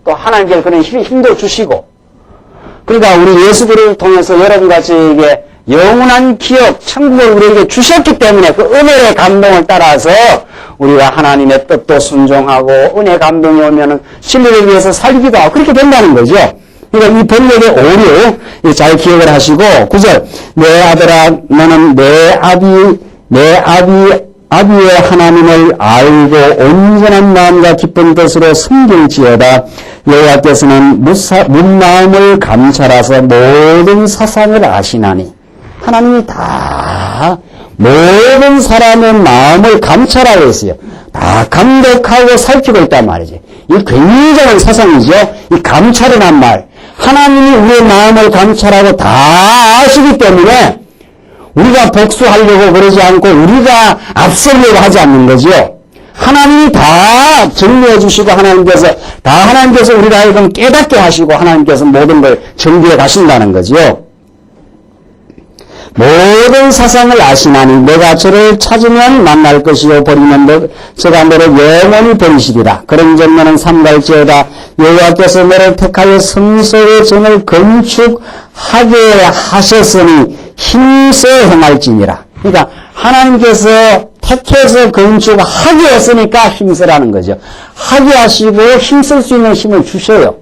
또 하나님께서 그런 힘도 주시고 그러니까 우리 예수 그리스도를 통해서 여러분같이 이게 영원한 기업, 천국을 우리에게 주셨기 때문에 그 은혜의 감동을 따라서 우리가 하나님의 뜻도 순종하고 은혜 감동이 오면은 진리를 위해서 살기도 하고 그렇게 된다는 거죠. 그러니까 이 번역의 오류 잘 기억을 하시고 9절 내 아들아 너는 내 아비의 하나님을 알고 온전한 마음과 기쁜 뜻으로 섬길지어다. 여호와께서는 문마음을 감찰하사 모든 사상을 아시나니 하나님이 다 모든 사람의 마음을 감찰하고 있어요. 다 감독하고 살피고 있단 말이지. 이 굉장한 사상이죠. 이 감찰이란 말. 하나님이 우리의 마음을 감찰하고 다 아시기 때문에 우리가 복수하려고 그러지 않고 우리가 앞서려고 하지 않는 거죠. 하나님이 다 정리해 주시고 하나님께서 우리가 하여금 깨닫게 하시고 하나님께서 모든 걸 정리해 가신다는 거죠. 모든 사상을 아시나니 내가 저를 찾으면 만날 것이요 버리면 저가 너를 영원히 버리시리라. 그런즉 너는 삼갈지어다. 여호와께서 너를 택하여 성소의 전을 건축하게 하셨으니 힘써 행할지니라. 그러니까 하나님께서 택해서 건축하게 했으니까 힘쓰라는 거죠. 하게 하시고 힘쓸 수 있는 힘을 주셔요.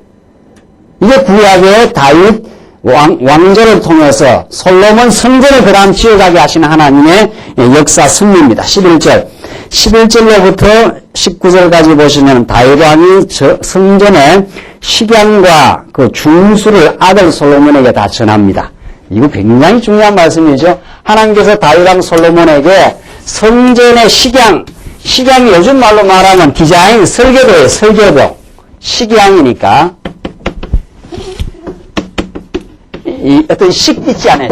이게 구약의 다윗 왕조를 통해서 솔로몬 성전을 그 다음 지어가게 하시는 하나님의 역사 승리입니다. 11절로부터 19절까지 보시면 다윗 왕이 성전의 식양과 그 중수를 아들 솔로몬에게 다 전합니다. 이거 굉장히 중요한 말씀이죠. 하나님께서 다윗 왕 솔로몬에게 성전의 식양이 요즘 말로 말하면 디자인, 설계도예요. 설계도. 식양이니까 이 어떤 식 있지 않아요?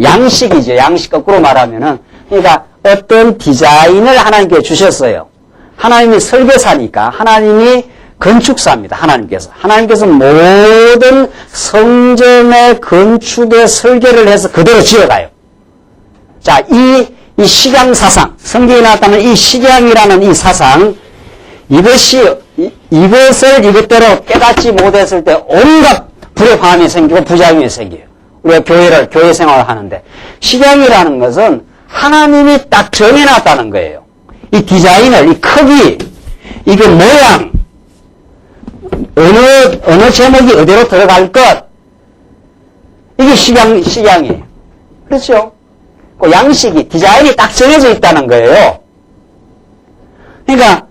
양식이죠. 양식 거꾸로 말하면은 그러니까 어떤 디자인을 하나님께 주셨어요. 하나님이 설계사니까 하나님이 건축사입니다. 하나님께서 모든 성전의 건축의 설계를 해서 그대로 지어가요. 자, 이 식양 사상, 성경에 나타나는 이 식양이라는 이 사상, 이것을 이것대로 깨닫지 못했을 때 온갖 불협화음이 생기고 부작용이 생겨요. 우리가 교회 생활을 하는데 식양이라는 것은 하나님이 딱 정해놨다는 거예요. 이 디자인을, 이 크기, 이게 모양, 어느 제목이 어디로 들어갈 것, 이게 식양이에요. 그렇죠? 그 양식이, 디자인이 딱 정해져 있다는 거예요. 그러니까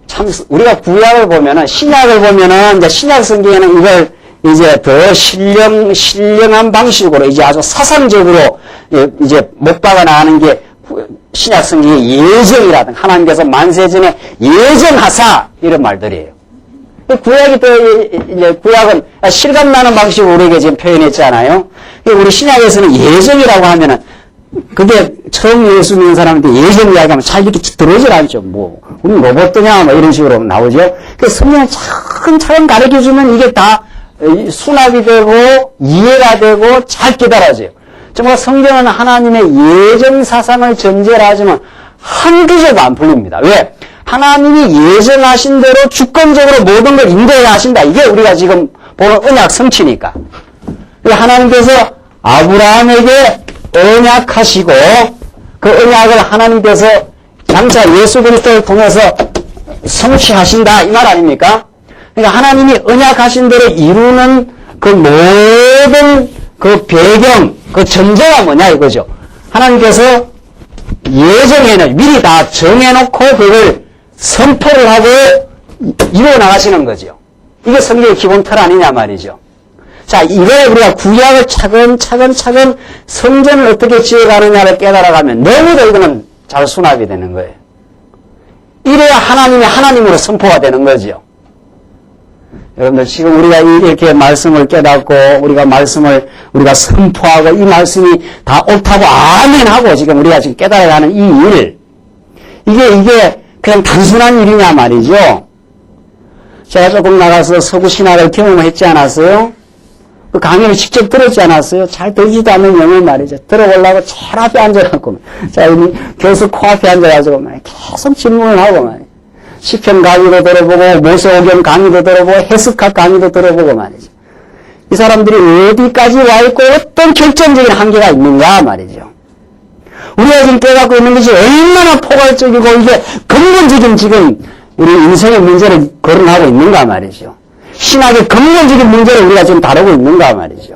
참 우리가 구약을 보면은 신약을 보면은 이제 신약 성경에는 이걸 이제 더 신령한 방식으로 이제 아주 사상적으로 이제 못 박아나가는 게 신약 성경의 예정이라든가 하나님께서 만세전에 예정하사 이런 말들이에요. 구약이 또 이제 구약은 실감나는 방식으로 우리에게 지금 표현했잖아요. 우리 신약에서는 예정이라고 하면은 그게 처음 예수 믿는 사람한테 예정 이야기하면 잘 이렇게 들어오질 않죠. 뭐 우리 로봇이냐 뭐 이런 식으로 나오죠. 그 성경을 차근차근 가르쳐주면 이게 다 수납이 되고 이해가 되고 잘 깨달아져요. 정말 성경은 하나님의 예정 사상을 전제로 하지만 한 구절도 안 풀립니다. 왜? 하나님이 예정하신 대로 주권적으로 모든 걸 인도해 하신다. 이게 우리가 지금 보는 언약 성취니까. 하나님께서 아브라함에게 언약하시고 그 언약을 하나님께서 장차 예수 그리스도를 통해서 성취하신다 이 말 아닙니까? 그러니까 하나님이 언약하신 대로 이루는 그 모든 그 배경, 그 전제가 뭐냐 이거죠. 하나님께서 예정에는 미리 다 정해놓고 그걸 선포를 하고 이루어 나가시는 거죠. 이게 성경의 기본 틀 아니냐 말이죠. 자, 이거에 우리가 구약을 차근차근 성전을 어떻게 지어가느냐를 깨달아가면 너무도 이거는 잘 수납이 되는 거예요. 이래야 하나님이 하나님으로 선포가 되는 거죠. 여러분들 지금 우리가 이렇게 말씀을 깨닫고 우리가 말씀을 우리가 선포하고 이 말씀이 다 옳다고 아멘하고 지금 우리가 지금 깨달아가는 이 일, 이게 그냥 단순한 일이냐 말이죠. 제가 조금 나가서 서구 신학을 경험했지 않았어요? 그 강의를 직접 들었지 않았어요? 잘 들리지도 않는 영을 말이죠. 들어보려고 제일 앞에 앉아갖고, 자, 여기 교수 코앞에 앉아가지고 계속 질문을 하고 말이죠. 시편 강의도 들어보고, 모세오경 강의도 들어보고, 해석학 강의도 들어보고 말이죠. 이 사람들이 어디까지 와 있고 어떤 결정적인 한계가 있는가 말이죠. 우리가 지금 깨닫고 있는 것이 얼마나 포괄적이고 이게 근본적인 지금 우리 인생의 문제를 거론하고 있는가 말이죠. 신학의 근본적인 문제를 우리가 지금 다루고 있는가 말이죠.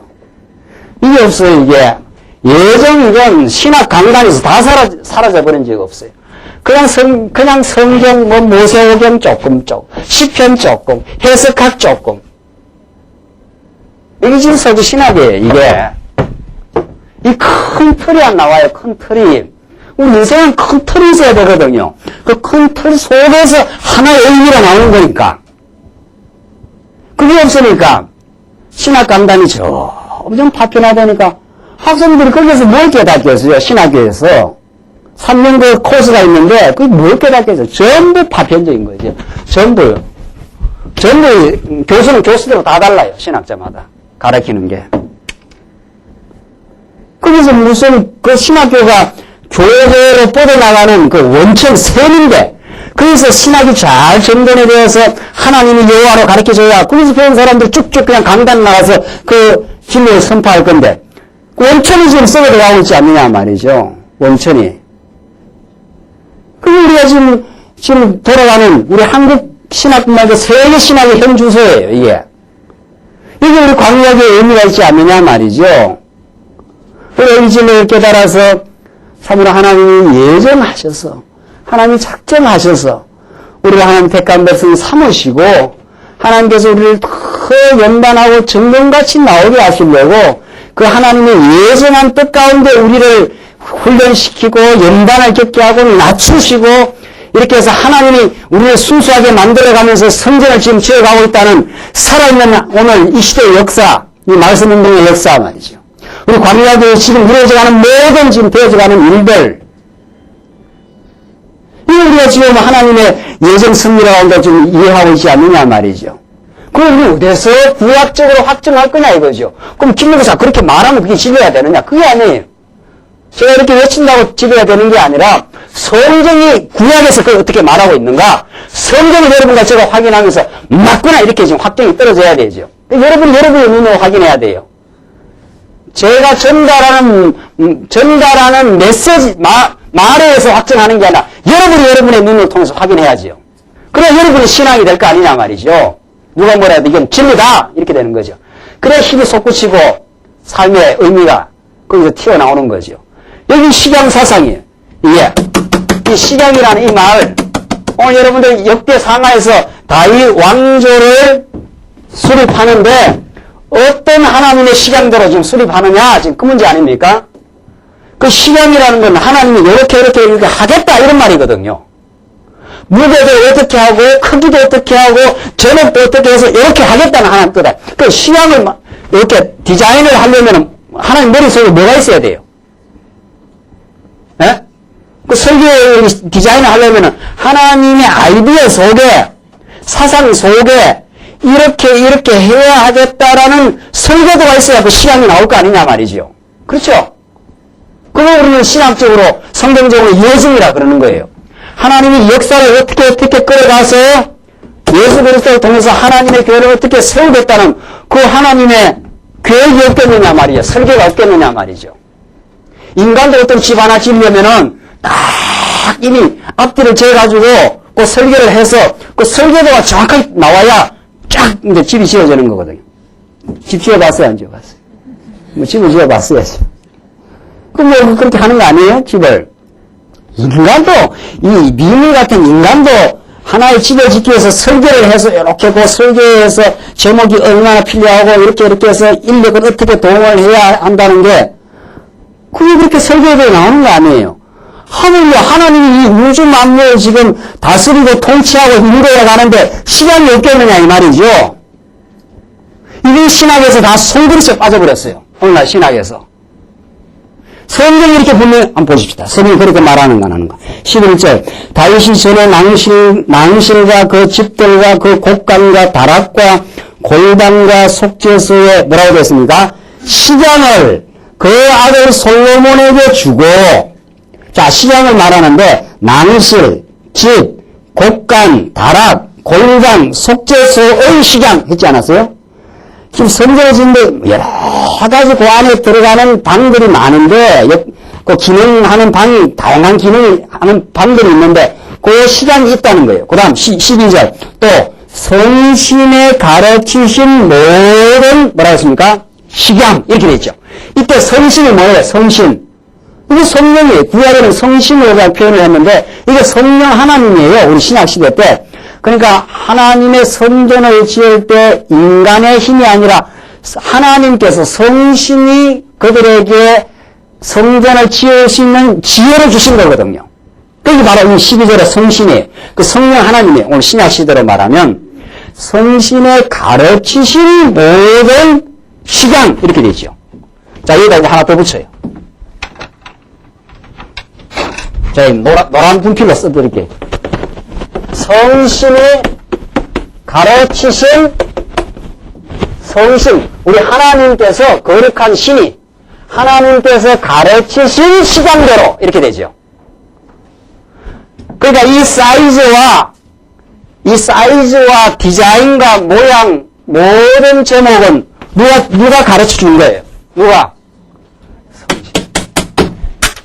이게 없어요, 이게. 예정이건 신학 강단에서 다 사라져버린 적 없어요. 그냥 성경, 모세오경 조금, 시편 조금, 해석학 조금. 이게 지금 서구 신학이에요, 이게. 이 큰 틀이 안 나와요, 큰 틀이. 우리 인생은 큰 틀이 있어야 되거든요. 그 큰 틀 속에서 하나의 의미가 나오는 거니까. 그게 없으니까 신학 강단이 점점 파편화되니까 학생들이 거기서 뭘 깨닫겠어요? 신학교에서 3년 그 코스가 있는데 그게 뭘 깨닫겠어요? 전부 파편적인 거죠. 전부 교수는 교수대로 다 달라요. 신학자마다 가르치는 게. 거기서 무슨 그 신학교가 교회로 뻗어나가는 그 원천 셈인데 그래서 신학이 잘 정돈이 되어서 하나님이 여호와로 가르쳐줘야 거기서 배운 사람들 쭉쭉 그냥 강단 나가서 그 진리를 선포할 건데 원천이 지금 썩어 들어가고 있지 않느냐 말이죠. 원천이. 그게 우리가 지금 돌아가는 우리 한국 신학뿐만 아니라 세계 신학의 현 주소예요. 이게 우리 광약의 의미가 있지 않느냐 말이죠. 그리고 이 진리를 깨달아서 참으로 하나님이 예정하셔서 하나님이 작정하셔서 우리가 하나님 택한 백성 삼으시고 하나님께서 우리를 더 연단하고 정금같이 나오게 하시려고 그 하나님의 예정한 뜻 가운데 우리를 훈련시키고 연단을 겪게 하고 낮추시고 이렇게 해서 하나님이 우리를 순수하게 만들어가면서 성전을 지금 지어가고 있다는 살아있는 오늘 이 시대의 역사, 이 말씀운동의 역사 말이죠. 우리 광야교회 지금 이루어져가는 모든 지금 되어져가는 일들 이거 우리가 지금 하나님의 예정 승리라고 좀 이해하고 있지 않느냐 말이죠. 그럼 우리 어디서 구약적으로 확정할 거냐 이거죠. 그럼 김목사 그렇게 말하면 그게 지켜야 되느냐? 그게 아니에요. 제가 이렇게 외친다고 지켜야 되는 게 아니라 성경이 구약에서 그걸 어떻게 말하고 있는가? 성경이 여러분과 제가 확인하면서 맞구나 이렇게 지금 확정이 떨어져야 되죠. 여러분이 여러분의 눈으로 확인해야 돼요. 제가 전달하는 메시지, 말에 의해서 확정하는 게 아니라 여러분이 여러분의 눈을 통해서 확인해야지요. 그래야 여러분이 신앙이 될 거 아니냐 말이죠. 누가 뭐라 해도 이건 진리다! 이렇게 되는 거죠. 그래야 힘이 솟구치고 삶의 의미가 거기서 튀어나오는 거죠. 여기 식양사상이에요. 이게. 이 식양이라는 이 말, 오늘 여러분들 역대 상하에서 다윗 왕조를 수립하는데 어떤 하나님의 식양대로 지금 수립하느냐? 지금 그 문제 아닙니까? 그 식양이라는 건 하나님이 이렇게 하겠다 이런 말이거든요. 무게도 어떻게 하고 크기도 어떻게 하고 전업도 어떻게 해서 이렇게 하겠다는 하나님 뜻이다. 그 식양을 이렇게 디자인을 하려면 하나님 머릿속에 뭐가 있어야 돼요? 예? 그 설계 디자인을 하려면 하나님의 아이디어 속에 사상 속에 이렇게 해야 하겠다라는 설계도가 있어야 그 식양이 나올 거 아니냐 말이죠. 그렇죠? 그걸 우리는 신학적으로 성경적으로 예증이라 그러는 거예요. 하나님이 역사를 어떻게 끌어가서 예수 그리스도를 통해서 하나님의 교회를 어떻게 세우겠다는 그 하나님의 계획이 없겠느냐 말이죠. 설계가 없겠느냐 말이죠. 인간도 어떤 집 하나 지으려면은 딱 이미 앞뒤를 재가지고 그 설계를 해서 그 설계도가 정확하게 나와야 쫙 이제 집이 지어지는 거거든요. 집 지어봤어요, 안 지어봤어요? 뭐 집을 지어봤어야지. 그럼 뭐 그렇게 하는 거 아니에요? 집을. 인간도, 이 미물 같은 인간도 하나의 집을 짓기 위해서 설계를 해서 이렇게 그 설계해서 제목이 얼마나 필요하고 이렇게 해서 인력을 어떻게 동원을 해야 한다는 게 그게 그렇게 설계도에 나오는 거 아니에요. 하물며 하나님이 이 우주 만물을 지금 다스리고 통치하고 인도해 가는데 시간이 없겠느냐 이 말이죠. 이게 신학에서 다 송그릇에 빠져버렸어요. 오늘날 신학에서. 성경이 이렇게 분명히 한번 보십시다. 성경이 그렇게 말하는 거 하는 거. 11절 다윗이 전에 낭실과 그 집들과 그 곡간과 다락과 골방과 속죄소에 뭐라고 됐습니까? 식양을 그 아들 솔로몬에게 주고 자 식양을 말하는데 낭실, 집, 곡간, 다락, 골방, 속죄소의 식양 했지 않았어요? 지금 성전을 짓는데 여러 가지 그 안에 들어가는 방들이 많은데 그 기능하는 방이 다양한 기능을 하는 방들이 있는데 그 식양이 있다는 거예요. 그 다음 12절 또 성신의 가르치신 모든 뭐라고 했습니까? 식양 이렇게 돼 있죠. 이때 성신이 뭐예요? 성신. 이게 성령이에요. 구약에는 성신으로 표현을 했는데 이게 성령 하나님이에요. 우리 신약시대 때. 그러니까 하나님의 성전을 지을 때 인간의 힘이 아니라 하나님께서 성신이 그들에게 성전을 지을 수 있는 지혜를 주신 거거든요. 그게 바로 이 12절의 성신이에요. 그 성령 하나님이에요. 오늘 신약시대로 말하면 성신의 가르치신 모든 식양 이렇게 되죠. 자 여기다 이제 하나 더 붙여요. 자 노란 분필로 써드릴게요. 성신이 가르치신 성신 우리 하나님께서 거룩한 신이 하나님께서 가르치신 시간대로 이렇게 되죠. 그러니까 이 사이즈와 디자인과 모양 모든 제목은 누가 가르쳐 준 거예요? 누가?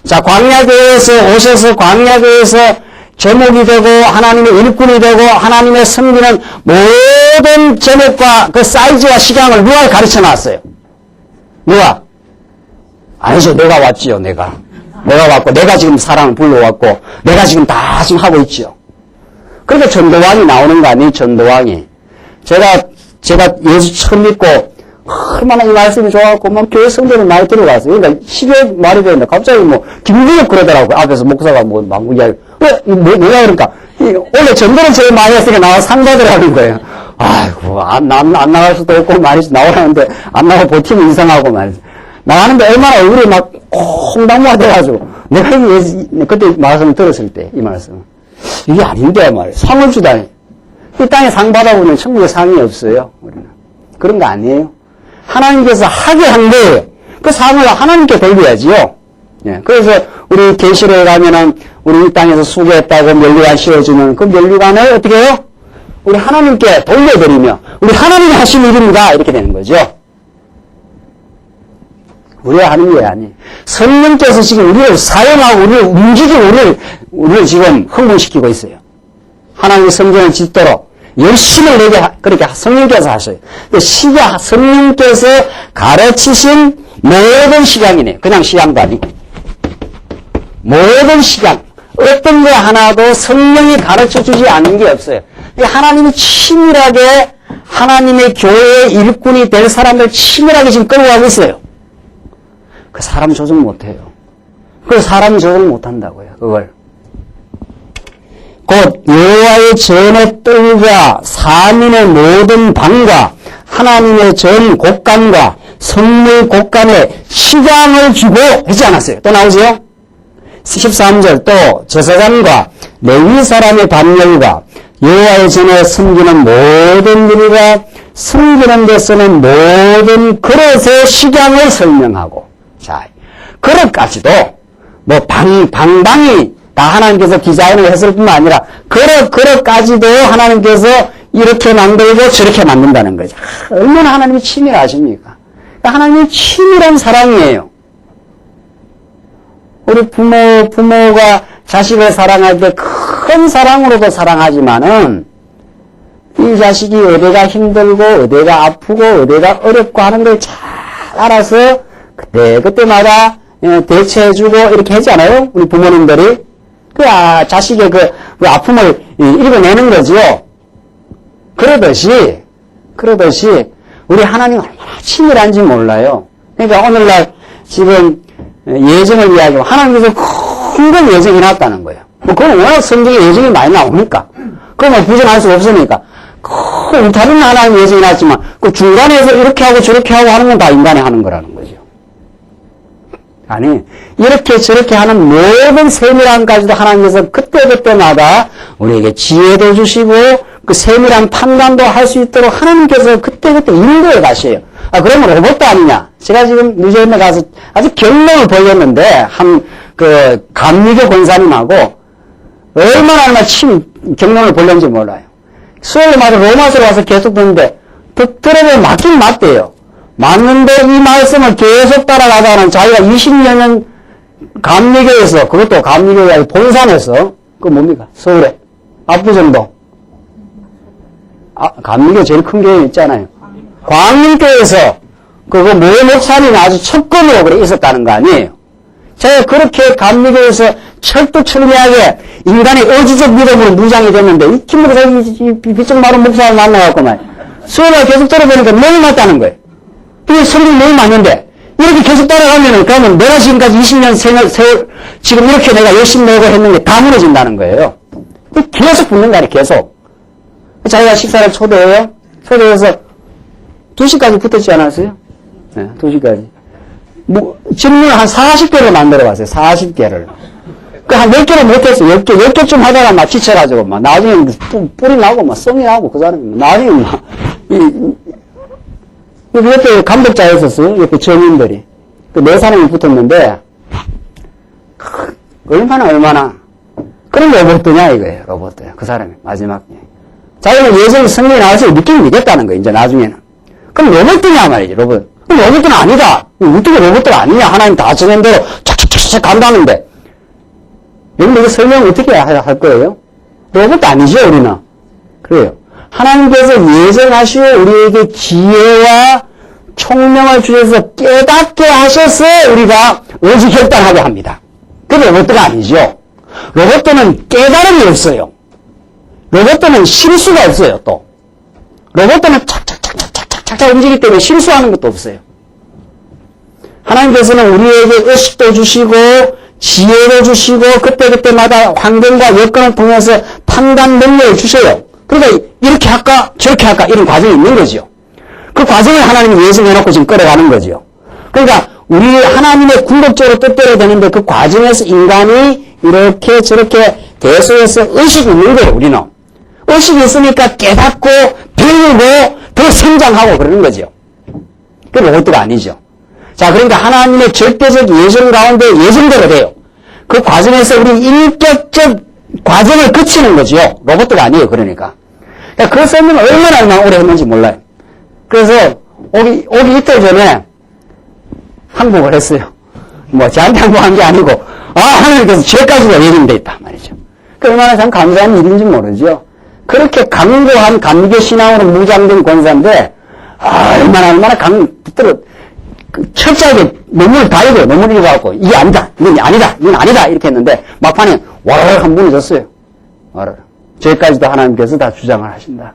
자 광야교회에서 오셔서 광야교회에서 제목이 되고 하나님의 일꾼이 되고 하나님의 섬기는 모든 제목과 그 사이즈와 식양을 누가 가르쳐 놨어요? 누가? 아니죠. 내가 왔지요. 내가 왔고 내가 지금 사람을 불러왔고 내가 지금 다 지금 하고 있지요. 그러니까 전도왕이 나오는 거 아니에요? 전도왕이. 제가 예수 처음 믿고 얼마나 이 말씀이 좋아갖고 막 교회 성전에 많이 들어갔어요. 그러니까 10여 말이 되는데 갑자기 뭐 김구엽 그러더라고요. 앞에서 목사가 뭐 망구 이야기. 뭐야 그러니까 원래 전도는 제일 많이 했으니까 나와 상 받으라는 거예요. 아이고 안 나갈 수도 없고 말이지 나오라는데 안 나가 버티면 이상하고 말이지. 나가는데 얼마나 얼굴이 막 콩당무가 돼가지고 내가 그때 말씀을 들었을 때 이 말씀 이게 아닌데 말이에요. 상을 주다니. 이 땅에 상 받아보면 천국에 상이 없어요. 우리는 그런 거 아니에요. 하나님께서 하게 한 거예요. 그 상을 하나님께 돌려야지요. 예, 그래서 우리 계시록에 가면은 우리 이 땅에서 수고했다고 면류관 씌워주면 그 면류관을 어떻게 해요? 우리 하나님께 돌려드리며 우리 하나님이 하신 일입니다. 이렇게 되는 거죠. 우리가 하는 게 아니에요. 성령께서 지금 우리를 사용하고 우리를 움직이고 우리를 지금 흥분시키고 있어요. 하나님의 성전을 짓도록 열심을 내게 그렇게 성령께서 하셔요. 성령께서 가르치신 모든 식양이네요. 그냥 식양도 아니고 모든 식양 어떤 거 하나도 성령이 가르쳐주지 않는 게 없어요. 하나님이 치밀하게 하나님의 교회의 일꾼이 될 사람을 치밀하게 지금 끌고 가고 있어요. 그 사람 조정 못해요. 그 사람이 조정 못한다고요. 그걸 곧 여호와의 전의 뜰과 사민의 모든 방과 하나님의 전 곡간과 성물 곡간에 식양을 주고 하지 않았어요. 또 나오세요. 13절 또 제사장과 레위 사람의 반열과 여호와의 전에 섬기는 모든 일과 섬기는 데 쓰는 모든 그릇의 식양을 설명하고 자 그릇까지도 뭐 방방이 다 하나님께서 디자인을 했을 뿐만 아니라 그릇까지도 하나님께서 이렇게 만들고 저렇게 만든다는 거죠. 얼마나 하나님이 치밀하십니까? 하나님이 치밀한 사랑이에요. 우리 부모가 자식을 사랑할 때 큰 큰 사랑으로도 사랑하지만은 이 자식이 어디가 힘들고 어디가 아프고 어디가 어렵고 하는 걸 잘 알아서 그때마다 대처해주고 이렇게 하잖아요. 우리 부모님들이. 자식의 그 아픔을 읽어내는 거죠. 그러듯이 우리 하나님 얼마나 친밀한지 몰라요. 그러니까 오늘날 지금 예정을 이야기하고 하나님께서 큰 건 예정이 났다는 거예요. 뭐 그건 워낙 성경에 예정이 많이 나오니까. 그건 뭐 부정할 수 없으니까. 다른 하나님 예정이 났지만 그 중간에서 이렇게 하고 저렇게 하고 하는 건 다 인간이 하는 거라는 거죠. 아니 이렇게 저렇게 하는 모든 세밀함까지도 하나님께서 그때마다 우리에게 지혜도 주시고 그 세밀한 판단도 할 수 있도록 하나님께서 그때 인도해 가셔요. 그러면 로봇도 아니냐? 제가 지금 뉴저지에 가서 아주 경력을 보였는데 그 감리교 권사님하고 얼마나 경력을 보였는지 몰라요. 수요일마다 로마서로 와서 계속 듣는데 들어보면 맞긴 맞대요. 맞는데 이 말씀을 계속 따라가다는 자기가 20년은 감리교에서, 그것도 감리교가 아니라 본산에서, 뭡니까? 서울에. 압구정동. 감리교 제일 큰 교회 있잖아요. 광림교에서, 모 목사님이 아주 첩검으로 그래 있었다는 거 아니에요. 제가 그렇게 감리교에서 철두철미하게 인간의 의지적 믿음으로 무장이 됐는데, 이 김무사 비쩍 마른 목사를 만나갖고만, 수요일에 계속 들어보니까 너무 맞다는 거예요. 이게 성경 너무 맞는데, 이렇게 계속 따라가면은, 그러면 내가 지금까지 20년 세월, 지금 이렇게 내가 열심히 내고 했는데 다 무너진다는 거예요. 계속 붙는 거 아니에요, 계속. 자기가 식사를 초대해요. 초대해서 2시까지 붙었지 않았어요? 네, 2시까지. 질문을 한 40개를 만들어 봤어요, 40개를. 한 10개를 못했어요. 10개쯤 하다가 막 지쳐가지고, 나중에 뿔이 나고, 썽이 나고, 그 사람이, 나중에 옆에 감독자였었어요. 옆에 정인들이. 네 사람이 붙었는데, 얼마나. 그런 로봇이냐, 이거예요. 로봇이요. 그 사람이. 마지막에. 자기는 예전에 성경에 나와서 느낌이 믿겠다는 거예요. 이제 나중에는. 그럼 로봇이냐 말이지, 로봇. 그럼 로봇은 아니다. 어떻게 로봇들 아니냐. 하나님 다 정한 대로 착착착착 간다는데. 여러분, 이거 설명 어떻게 할 거예요? 로봇 아니죠, 우리는. 그래요. 하나님께서 예정하시고 우리에게 지혜와 총명을 주셔서 깨닫게 하셔서 우리가 의지결단하게 합니다. 그 로봇들은 아니죠. 로봇들은 깨달음이 없어요. 로봇들은 실수가 없어요, 또. 로봇들은 착착착착착착착 움직이기 때문에 실수하는 것도 없어요. 하나님께서는 우리에게 의식도 주시고 지혜도 주시고 그때마다 환경과 여건을 통해서 판단 능력을 주셔요. 그러니까 이렇게 할까 저렇게 할까 이런 과정이 있는 거죠. 그 과정을 하나님이 예정해놓고 지금 끌어가는 거죠. 그러니까 우리 하나님의 궁극적으로 뜻대로 되는데 그 과정에서 인간이 이렇게 저렇게 대소해서 의식이 있는 거예요. 우리는. 의식이 있으니까 깨닫고 배우고 더 성장하고 그러는 거죠. 그게 로봇가 아니죠. 자, 그러니까 하나님의 절대적 예정 가운데 예정대로 돼요. 그 과정에서 우리 인격적 과정을 거치는 거죠. 로봇가 아니에요. 그러니까 그 설명을 얼마나 오래 했는지 몰라요. 그래서 오기 이틀 전에 항복을 했어요. 저한테 항복한 게 아니고 하나님께서 죄까지도 예정되어 있다 말이죠. 얼마나 참 감사한 일인지 모르죠. 그렇게 강고한 감리교 신앙으로 무장된 권사인데 얼마나 철저하게 논문을 다 읽어요. 논문을 읽어갖고 이게 아니다, 이건 아니다 이렇게 했는데 막판에 와르르 한 무너졌어요. 와르르. 죄까지도 하나님께서 다 주장을 하신다.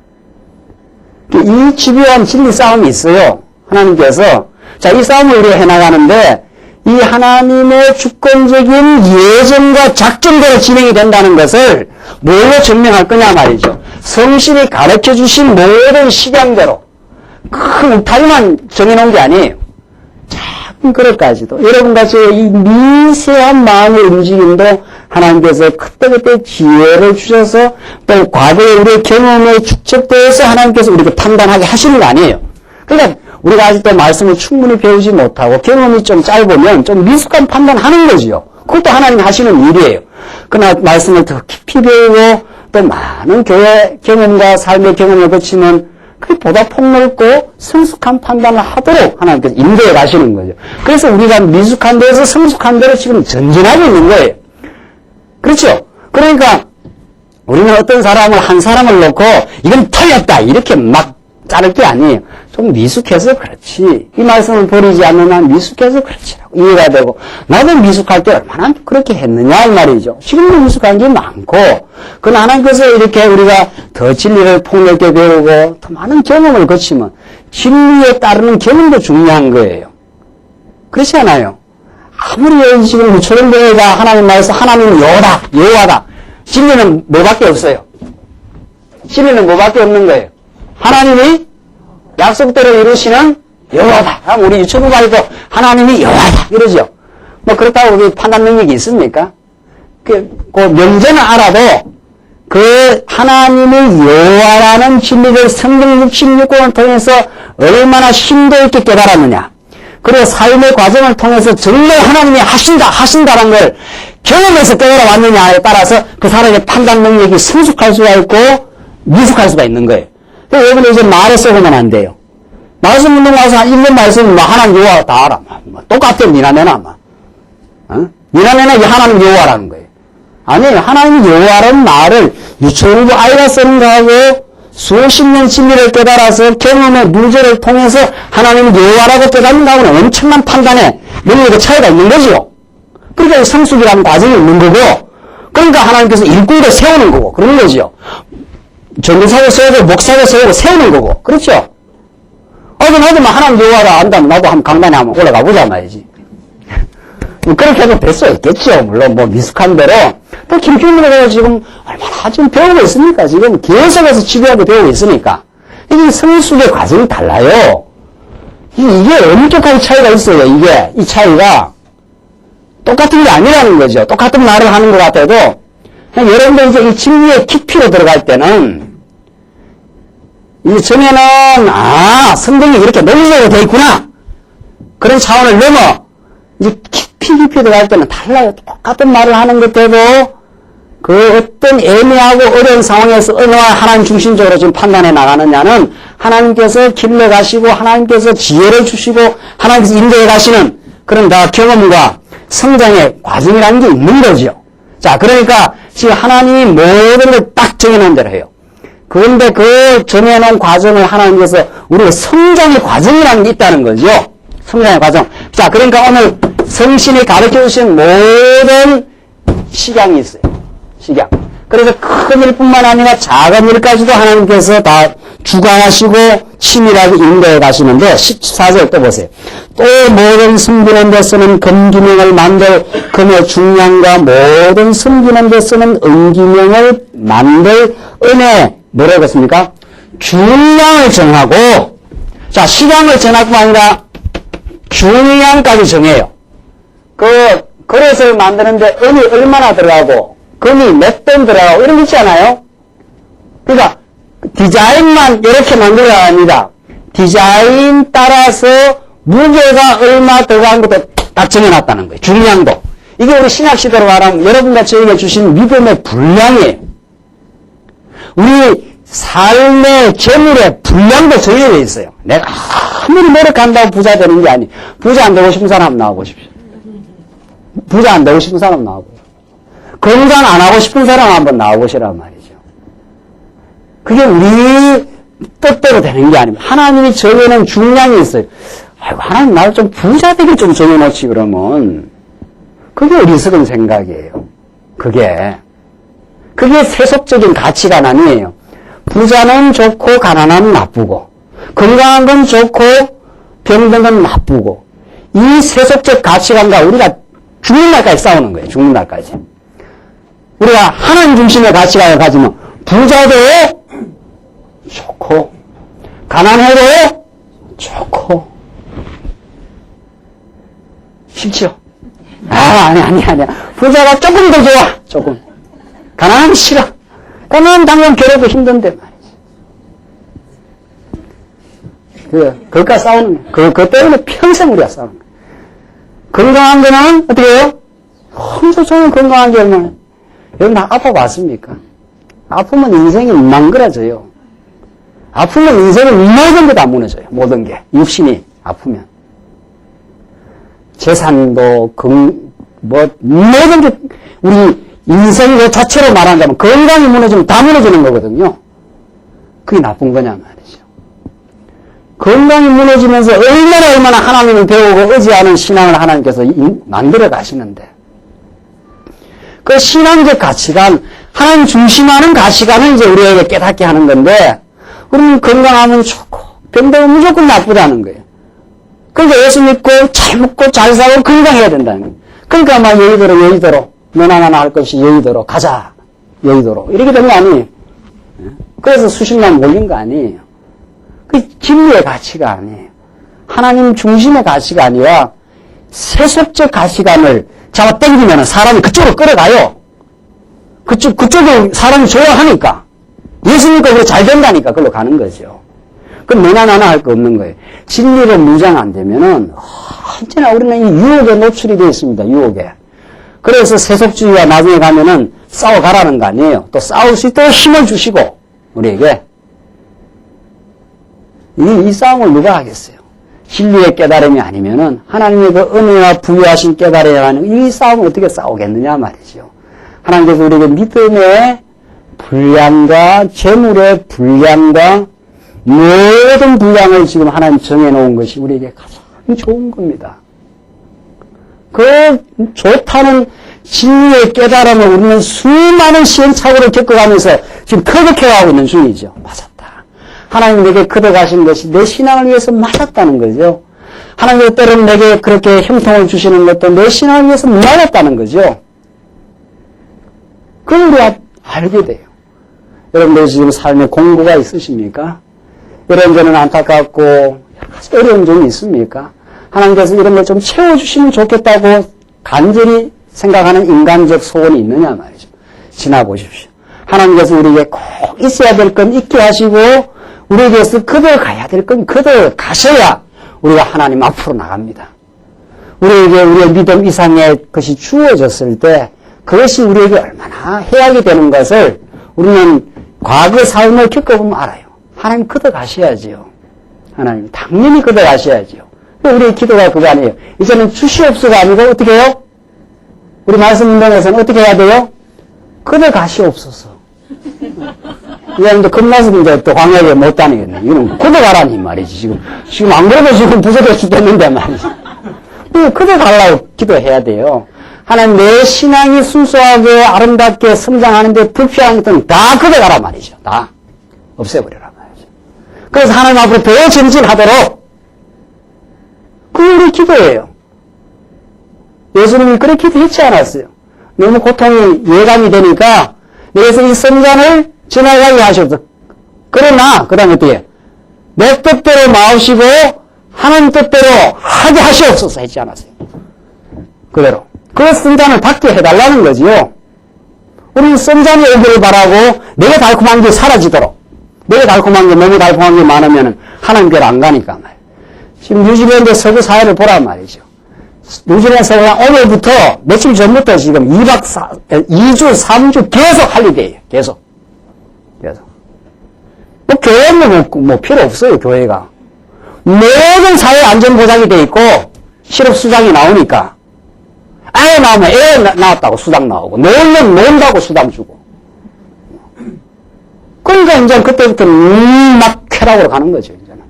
이 집요한 진리 싸움이 있어요. 하나님께서. 자, 이 싸움을 우리가 해나가는데, 이 하나님의 주권적인 예정과 작전대로 진행이 된다는 것을 뭘로 증명할 거냐 말이죠. 성신이 가르쳐 주신 모든 식양대로. 큰 울타리만 정해놓은 게 아니에요. 작은 그릇까지도. 여러분같이 이 미세한 마음의 움직임도 하나님께서 그때그때 지혜를 주셔서 또 과거에 우리의 경험에 축적되어서 하나님께서 우리가 판단하게 하시는 거 아니에요. 그러니까 우리가 아직도 말씀을 충분히 배우지 못하고 경험이 좀 짧으면 좀 미숙한 판단하는 거지요. 그것도 하나님이 하시는 일이에요. 그러나 말씀을 더 깊이 배우고 또 많은 교회 경험과 삶의 경험을 거치면 그보다 폭넓고 성숙한 판단을 하도록 하나님께서 인도해 가시는 거죠. 그래서 우리가 미숙한 데에서 성숙한 데로 지금 전진하고 있는 거예요. 그렇죠? 그러니까 우리는 어떤 사람을, 한 사람을 놓고 이건 틀렸다 이렇게 막 자를 게 아니에요. 좀 미숙해서 그렇지. 이 말씀을 버리지 않는 한 미숙해서 그렇지라고 이해가 되고, 나도 미숙할 때 얼마나 그렇게 했느냐 이 말이죠. 지금도 미숙한 게 많고, 그 하나님께서 이렇게 우리가 더 진리를 폭넓게 배우고 더 많은 경험을 거치면 진리에 따르는 경험도 중요한 거예요. 그렇지 않아요? 아무리 지금 초등교회가 하나님 말씀, 하나님은 여호와다. 진리는 뭐밖에 없어요? 진리는 뭐밖에 없는 거예요? 하나님이 약속대로 이루시는 여호와다. 우리 유튜브에도 하나님이 여호와다 이러죠. 뭐 그렇다고 우리 판단 능력이 있습니까? 그 명제는 알아도 그 하나님의 여호와라는 진리를 성경 66권을 통해서 얼마나 심도 있게 깨달았느냐. 그리고 삶의 과정을 통해서 정말 하나님이 하신다는 걸 경험해서 깨달아 왔느냐에 따라서 그 사람의 판단 능력이 성숙할 수가 있고 미숙할 수가 있는 거예요. 그래서 여러분 이제 말에 썩으면 안 돼요. 말씀 운동 와서 한 1년 말씀 하나님 여호와 다 알아. 똑같아 니나내나 니나내나 이게 하나님 여호와라는 거예요. 아니에요. 하나님 여호와라는 말을 유초일부 아이가 쓰는 거하고 수십 년 진리를 깨달아서 경험의 누제를 통해서 하나님은 여호와라고 깨닫는 거하고는 엄청난 판단에 능력의 차이가 있는 거죠. 그러니까 성숙이라는 과정이 있는 거고, 그러니까 하나님께서 일꾼을 세우는 거고 그런 거죠. 전도사를 세우고 목사를 세우고 세우는 거고, 그렇죠? 나도 하나님 여호와라 안다면 나도 한번 강단에 한번 올라가 보자 말이지. 그렇게 해도 될 수 있겠죠. 물론 미숙한 대로. 또 김필문에서 지금 얼마나 지금 배우고 있으니까 지금 계속해서 집요하게 배우고 있으니까 이게 성숙의 과정이 달라요. 이게 엄격하게 차이가 있어요. 이 차이가 똑같은 게 아니라는 거죠. 똑같은 말을 하는 것 같아도 여러분들 이제 이 진리의 깊이로 들어갈 때는 이 전에는 성경이 이렇게 논리적으로 되어 있구나 그런 차원을 넘어 이제 깊이 들어갈 때는 달라요. 똑같은 말을 하는 것들도 그 어떤 애매하고 어려운 상황에서 어느 하나님 중심적으로 지금 판단해 나가느냐는 하나님께서 길러가시고 하나님께서 지혜를 주시고 하나님께서 인도해 가시는 그런 다 경험과 성장의 과정이라는 게 있는 거죠. 자, 그러니까 지금 하나님이 모든 걸 딱 정해놓은 대로 해요. 그런데 그 정해놓은 과정을 하나님께서 우리가 성장의 과정이라는 게 있다는 거죠. 성장의 과정. 자, 그러니까 오늘 성신이 가르쳐 주신 모든 식양이 있어요. 식양. 그래서 큰 일뿐만 아니라 작은 일까지도 하나님께서 다 주관하시고 치밀하게 인도해 가시는데 14절 또 보세요. 또 모든 섬기는 데 쓰는 금기명을 만들 금의 중량과 모든 섬기는 데 쓰는 은기명을 만들 은혜 뭐라고 했습니까? 중량을 정하고 자 식양을 정할 뿐만 아니라 중량까지 정해요. 그 그릇을 만드는데 은이 얼마나 들어가고 금이 몇 돈 들어가고 이런 거 있잖아요. 그러니까 디자인만 이렇게 만들어야 합니다. 디자인 따라서 무게가 얼마 들어간 것도 다 정해놨다는 거예요. 중량도. 이게 우리 신약시대로 말하면 여러분과 저에게 주신 믿음의 분량이에요. 우리 삶의 재물의 분량도 정해져 있어요. 내가 아무리 노력한다고 부자 되는 게 아니에요. 부자 안 되고 싶은 사람 나와보십시오. 부자 안 되고 싶은 사람 나와보세요. 건강 안 하고 싶은 사람 한번 나와보시란 말이죠. 그게 우리 뜻대로 되는 게 아닙니다. 하나님이 정해놓은 중량이 있어요. 아이고, 하나님 나를 좀 부자 되게 좀 정해놓지 그러면 그게 어리석은 생각이에요. 그게 세속적인 가치관 아니에요. 부자는 좋고 가난한 나쁘고 건강한 건 좋고 병든 건 나쁘고 이 세속적 가치관과 우리가 죽는 날까지 싸우는 거예요. 죽는 날까지. 우리가 하나님 중심의 가치관을 가지면 부자도 좋고 가난해도 좋고 싫죠? 아니야. 부자가 조금 더 좋아. 조금. 가난하면 싫어. 가난하면 당연 괴롭고 힘든데 말이지. 그것과 싸우는 거예요. 그것 때문에 평생 우리가 싸우는 거예요. 건강한 거는 어떻게 해요? 혼자 저는 건강한 게 얼마나. 여러분 다 아파봤습니까? 아프면 인생이 망그러져요. 아프면 인생은 모든 게 다 무너져요. 모든 게. 육신이 아프면. 재산도, 모든 게, 우리 인생 그 자체로 말한다면 건강이 무너지면 다 무너지는 거거든요. 그게 나쁜 거냐 말이죠. 건강이 무너지면서 얼마나 하나님을 배우고 의지하는 신앙을 하나님께서 만들어 가시는데 그 신앙적 가치관, 하나님 중심하는 가치관을 이제 우리에게 깨닫게 하는 건데 우리는 건강하면 좋고 병들면 무조건 나쁘다는 거예요. 그러니까 예수 믿고 잘 먹고 잘 살고 건강해야 된다는 거예요. 그러니까 막 여의도로 너나 나나 할 것이 여의도로 가자. 여의도로 이렇게 된 거 아니에요. 그래서 수십만 몰린 거 아니에요. 그 진리의 가치가 아니에요. 하나님 중심의 가치가 아니라 세속적 가치관을 잡아 당기면 사람이 그쪽으로 끌어가요. 그쪽을 사람이 좋아하니까. 예수님과 그래 잘 된다니까 그걸로 가는 거죠. 그럼 너나 나나 할 거 없는 거예요. 진리를 무장 안 되면은 언제나 우리는 이 유혹에 노출이 되어 있습니다. 유혹에. 그래서 세속주의와 나중에 가면은 싸워가라는 거 아니에요. 또 싸울 수 있도록 힘을 주시고 우리에게. 이 싸움을 누가 하겠어요? 진리의 깨달음이 아니면은 하나님의 그 은혜와 부여하신 깨달음이라는 이 싸움을 어떻게 싸우겠느냐 말이죠. 하나님께서 우리에게 믿음의 분량과 재물의 분량과 모든 분량을 지금 하나님 정해놓은 것이 우리에게 가장 좋은 겁니다. 그 좋다는 진리의 깨달음을 우리는 수많은 시행착오를 겪어가면서 지금 터득해가고 있는 중이죠. 맞았다. 하나님 내게 거둬가신 것이 내 신앙을 위해서 맞았다는 거죠. 하나님께서 때로는 내게 그렇게 형통을 주시는 것도 내 신앙을 위해서 맞았다는 거죠. 그걸 우리가 알게 돼요. 여러분들 지금 삶에 공부가 있으십니까? 여러분들은 안타깝고 여러 가지 어려운 점이 있습니까? 하나님께서 이런 걸 좀 채워주시면 좋겠다고 간절히 생각하는 인간적 소원이 있느냐 말이죠. 지나보십시오. 하나님께서 우리에게 꼭 있어야 될 건 있게 하시고 우리에게서 거둬가야 될 건 거둬가셔야 우리가 하나님 앞으로 나갑니다. 우리에게 우리의 믿음 이상의 것이 주어졌을 때 그것이 우리에게 얼마나 해악이 되는 것을 우리는 과거 삶을 겪어보면 알아요. 하나님 거둬가셔야지요. 하나님 당연히 거둬가셔야지요. 우리의 기도가 그거 아니에요. 이제는 주시옵소가 아니고 어떻게 해요? 우리 말씀 운동에서는 어떻게 해야 돼요? 거둬가시옵소서. 이제 겁나서 이제 또 광야에 못 다니겠네. 이거는 거둬가라니 말이지. 지금 안 그래도 지금 부서져 죽겠는데 말이지. 거둬가려고 기도해야 돼요. 하나님 내 신앙이 순수하게 아름답게 성장하는데 불필요한 것들은 다 거둬가라 말이죠. 다 없애버려라 말이죠. 그래서 하나님 앞으로 더 전진하도록 그게 우리 기도예요. 예수님이 그렇게 기도했지 않았어요. 너무 고통이 예감이 되니까 그래서 이 성전을 지나가게 하셨어. 그러나 그 다음에 어떻게 내 뜻대로 마우시고 하나님 뜻대로 하게 하시옵소서 했지 않았어요. 그대로. 그 성전을 닫게 해달라는 거지요. 우리는 성전이 오기를 바라고 내가 달콤한 게 사라지도록. 내가 달콤한 게 너무 달콤한 게 많으면 하나님께로 안 가니까 말이에요. 지금 뉴질랜드 서구 사회를 보란 말이죠. 뉴질랜드 서구가 오늘부터 며칠 전부터 지금 2주, 3주 계속 할리데이예요. 계속. 교회는 뭐 필요 없어요, 교회가. 모든 사회 안전 보장이 돼 있고, 실업 수당이 나오니까. 애 나오면 애 나왔다고 수당 나오고, 놀면 논다고 수당 주고. 그러니까 이제 그때부터 막 쾌락으로 가는 거죠, 이제는.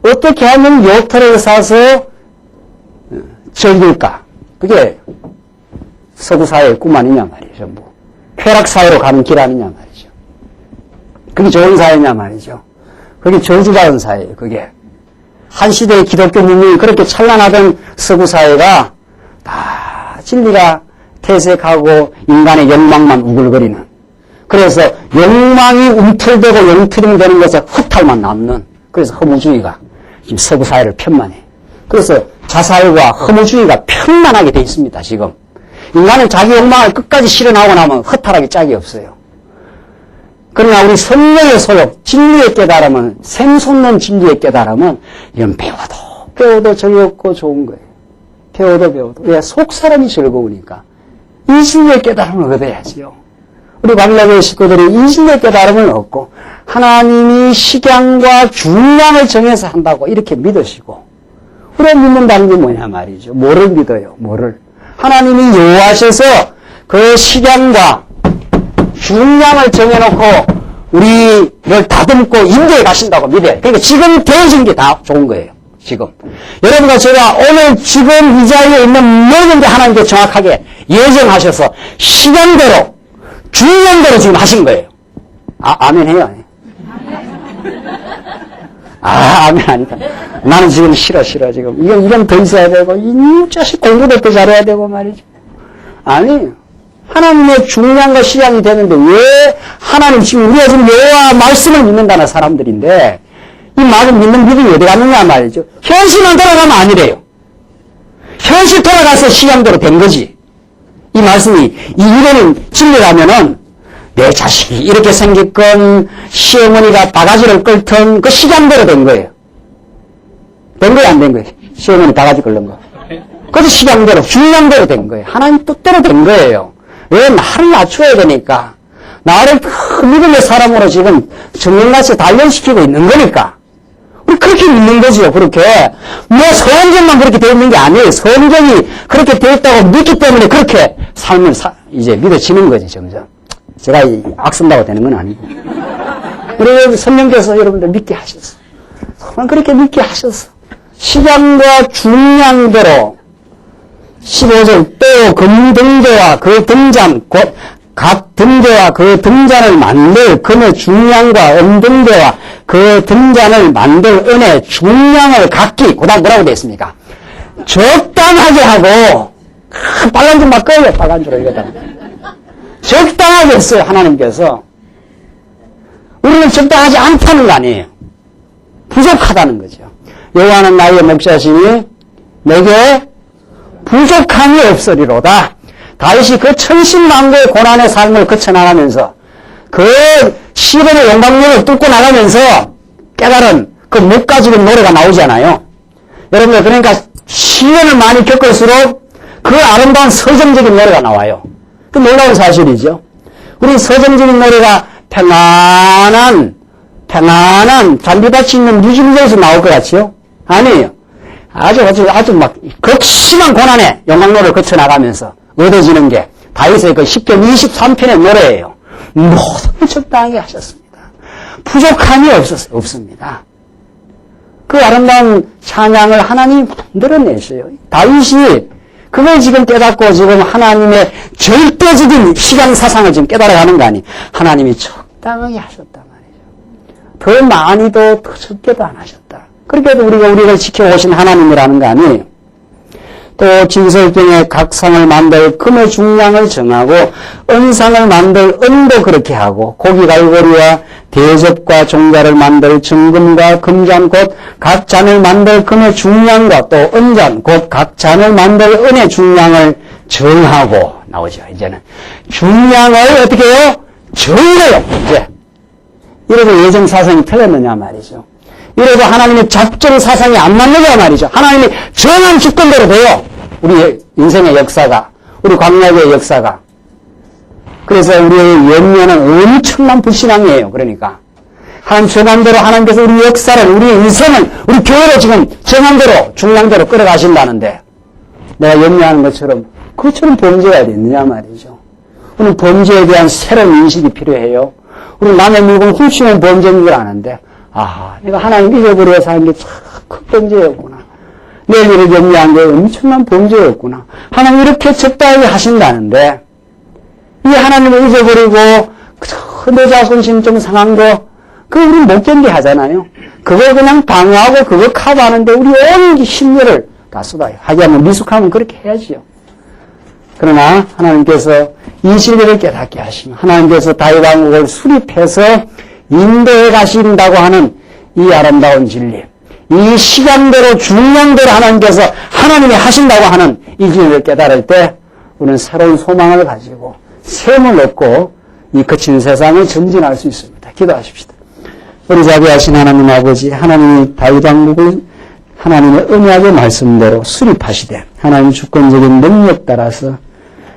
어떻게 하면 요트를 사서 즐길까? 그게 서구 사회의 꿈 아니냐 말이죠, 전부. 쾌락 사회로 가는 길 아니냐 말이죠. 그게 좋은 사회냐 말이죠. 그게 저주받은 사회예요, 그게. 한 시대의 기독교 문명이 그렇게 찬란하던 서구 사회가 다 진리가 퇴색하고 인간의 욕망만 우글거리는. 그래서 욕망이 움틀대고 영틀이 되는 것에 허탈만 남는. 그래서 허무주의가 지금 서구 사회를 편만해. 그래서 자살과 허무주의가 편만하게 돼 있습니다, 지금. 인간은 자기 욕망을 끝까지 실현하고 나면 허탈하게 짝이 없어요. 그러나 우리 성령의 소욕, 진리의 깨달음은, 샘솟는 진리의 깨달음은 이건 배워도 즐겁고 좋은 거예요. 배워도. 왜? 속사람이 즐거우니까. 이 진리의 깨달음을 얻어야지요. 우리 말라교회 식구들이 이 진리의 깨달음을 얻고 하나님이 식양과 중량을 정해서 한다고 이렇게 믿으시고 우리가 믿는다는 게 뭐냐 말이죠. 뭐를 믿어요? 뭐를? 하나님이 여호와셔서 그 식양과 중량을 정해놓고 우리를 다듬고 인도해 가신다고 믿어요. 그러니까 지금 되어진 게 다 좋은 거예요. 지금. 여러분과 제가 오늘 지금 이 자리에 있는 모든 게 하나님께 정확하게 예정하셔서 시간대로, 중량대로 지금 하신 거예요. 아멘 해요. 아멘 아니다. 나는 지금 싫어, 지금. 이건 더 있어야 되고, 이 자식 공부도 더 잘해야 되고 말이죠. 아니, 하나님의 중량과 시간이 되는데 왜 하나님 지금 우리가 지금 여호와 말씀을 믿는다는 사람들인데 이 말을 믿는 믿음이 어디 갔느냐 말이죠. 현실만 돌아가면 아니래요. 현실 돌아가서 시간대로 된 거지. 이 말씀이 이거는 진리라면은 내 자식이 이렇게 생겼건 시어머니가 바가지를 끌던 그 시간대로 된 거예요. 된 거예요, 안 된 거예요? 시어머니 바가지 끌는 거. 그것도 시간대로, 중량대로 된 거예요. 하나님 뜻대로 된 거예요. 왜? 나를 낮춰야 되니까. 나를 그 믿음의 사람으로 지금 정령같이 단련시키고 있는 거니까. 우리 그렇게 믿는 거죠, 그렇게. 뭐 성경만 그렇게 되어 있는 게 아니에요. 성경이 그렇게 되어 있다고 믿기 때문에 그렇게 삶을 이제 믿어지는 거지, 점점. 제가 악쓴다고 되는 건 아니고. 우리 성령께서 여러분들 믿게 하셨어. 정말 그렇게 믿게 하셨어. 시간과 중량대로 15절 또 금등대와 그 등잔 곧 각 등대와 그 등잔을 만들 금의 중량과 은등대와 그 등잔을 만들 은의 중량을 각기 그다음 뭐라고 되어 있습니까? 적당하게 하고 빨간 줄 막 꺼요. 빨간 줄을 이거다. 적당하게 했어요. 하나님께서. 우리는 적당하지 않다는 거 아니에요. 부족하다는 거죠. 여호와는 나의 목자시니 내게 부족함이 없으리로다. 다윗이 그 천신만고의 고난의 삶을 거쳐나가면서 그 시련의 용광로를 뚫고 나가면서 깨달은 그 못 가지는 노래가 나오잖아요. 여러분들 그러니까 시련을 많이 겪을수록 그 아름다운 서정적인 노래가 나와요. 그 놀라운 사실이죠. 우리 서정적인 노래가 편안한 잔디밭이 있는 뮤직비디오에서 나올 것 같지요? 아니에요. 아주 막 극심한 고난의 용광로를 거쳐나가면서 얻어지는 게 다윗의 그 10편 23편의 노래예요. 모든 적당하게 하셨습니다. 부족함이 없습니다. 그 아름다운 찬양을 하나님이 만들어내셔요. 다윗이 그걸 지금 깨닫고 지금 하나님의 절대적인 시간 사상을 지금 깨달아가는 거 아니에요. 하나님이 적당하게 하셨단 말이죠. 더 많이도 더 적게도 안 하셨다. 그렇게도 우리를 지켜오신 하나님이라는 거 아니에요. 또 진설병의 각상을 만들 금의 중량을 정하고 은상을 만들 은도 그렇게 하고 고기 갈고리와 대접과 종자를 만들 정금과 금잔 곧 각 잔을 만들 금의 중량과 또 은잔 곧 각 잔을 만들 은의 중량을 정하고 나오죠. 이제는 중량을 어떻게 해요? 정해요. 이제 이래도 예정 사상이 틀렸느냐 말이죠. 이래도 하나님의 작정 사상이 안 맞느냐 말이죠. 하나님이 정한 주권대로 돼요. 우리 인생의 역사가, 우리 광야의 역사가. 그래서 우리의 연면은 엄청난 불신앙이에요. 그러니까 하나님 정한 대로 하나님께서 우리 역사를, 우리 인생을, 우리 교회를 지금 정한 대로, 중량대로 끌어가신다는데 내가 염려하는 것처럼 그것처럼 범죄가 어디 있느냐 말이죠. 우리 범죄에 대한 새로운 인식이 필요해요. 우리 남의 물건 훔치면 범죄인 줄 아는데 내가 하나님 잊어버려서 한 게 참 큰 범죄였구나. 내 일을 염려한 게 엄청난 범죄였구나. 하나님 이렇게 적당하게 하신다는데 이 하나님을 잊어버리고 내 자존심 좀 상한 거 그거 우리 못 견디 하잖아요. 그걸 그냥 방어하고 그거 커버하는데 우리 온 심려를 다 쏟아요. 하기야면 미숙하면 그렇게 해야지요. 그러나 하나님께서 이 진리를 깨닫게 하시면 하나님께서 다윗 왕국을 수립해서 인도해 가신다고 하는 이 아름다운 진리, 이 시간대로 중량대로 하나님께서 하나님이 하신다고 하는 이 진리를 깨달을 때 우리는 새로운 소망을 가지고 셈을 얻고 이 거친 세상을 전진할 수 있습니다. 기도하십시다. 우리 자비하신 하나님 아버지, 하나님이 다윗 왕국을 하나님의 언약의 말씀대로 수립하시되 하나님의 주권적인 능력 따라서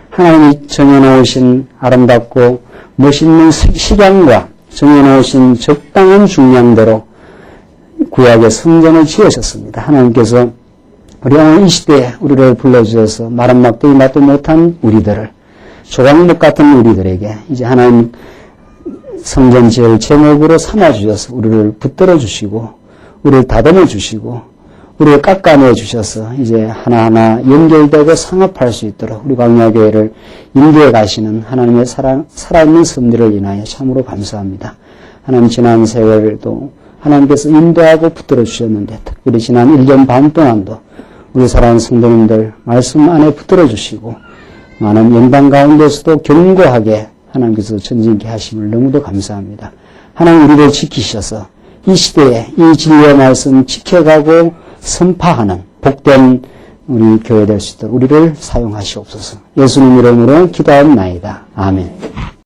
하나님이 정해놓으신 아름답고 멋있는 시간과 정해놓으신 적당한 중량대로 구약의 성전을 지으셨습니다. 하나님께서 우리 오늘 이 시대에 우리를 불러주셔서 마른 막대기 맛도 못한 우리들을 조각목 같은 우리들에게 이제 하나님 성전 지을 제목으로 삼아주셔서 우리를 붙들어 주시고 우리를 다듬어 주시고 우리를 깎아내 주셔서 이제 하나하나 연결되고 상합할 수 있도록 우리 광야교회를 인도해 가시는 하나님의 살아있는 섭리를 인하여 참으로 감사합니다. 하나님 지난 세월도 하나님께서 인도하고 붙들어 주셨는데 특별히 지난 1년 반 동안도 우리 사랑하는 성도님들 말씀 안에 붙들어 주시고 많은 연단 가운데서도 견고하게 하나님께서 전진케 하심을 너무도 감사합니다. 하나님 우리를 지키셔서 이 시대에 이 진리의 말씀 지켜가고 선파하는 복된 우리 교회 될 수 있도록 우리를 사용하시옵소서. 예수님 이름으로 기도하옵나이다. 아멘.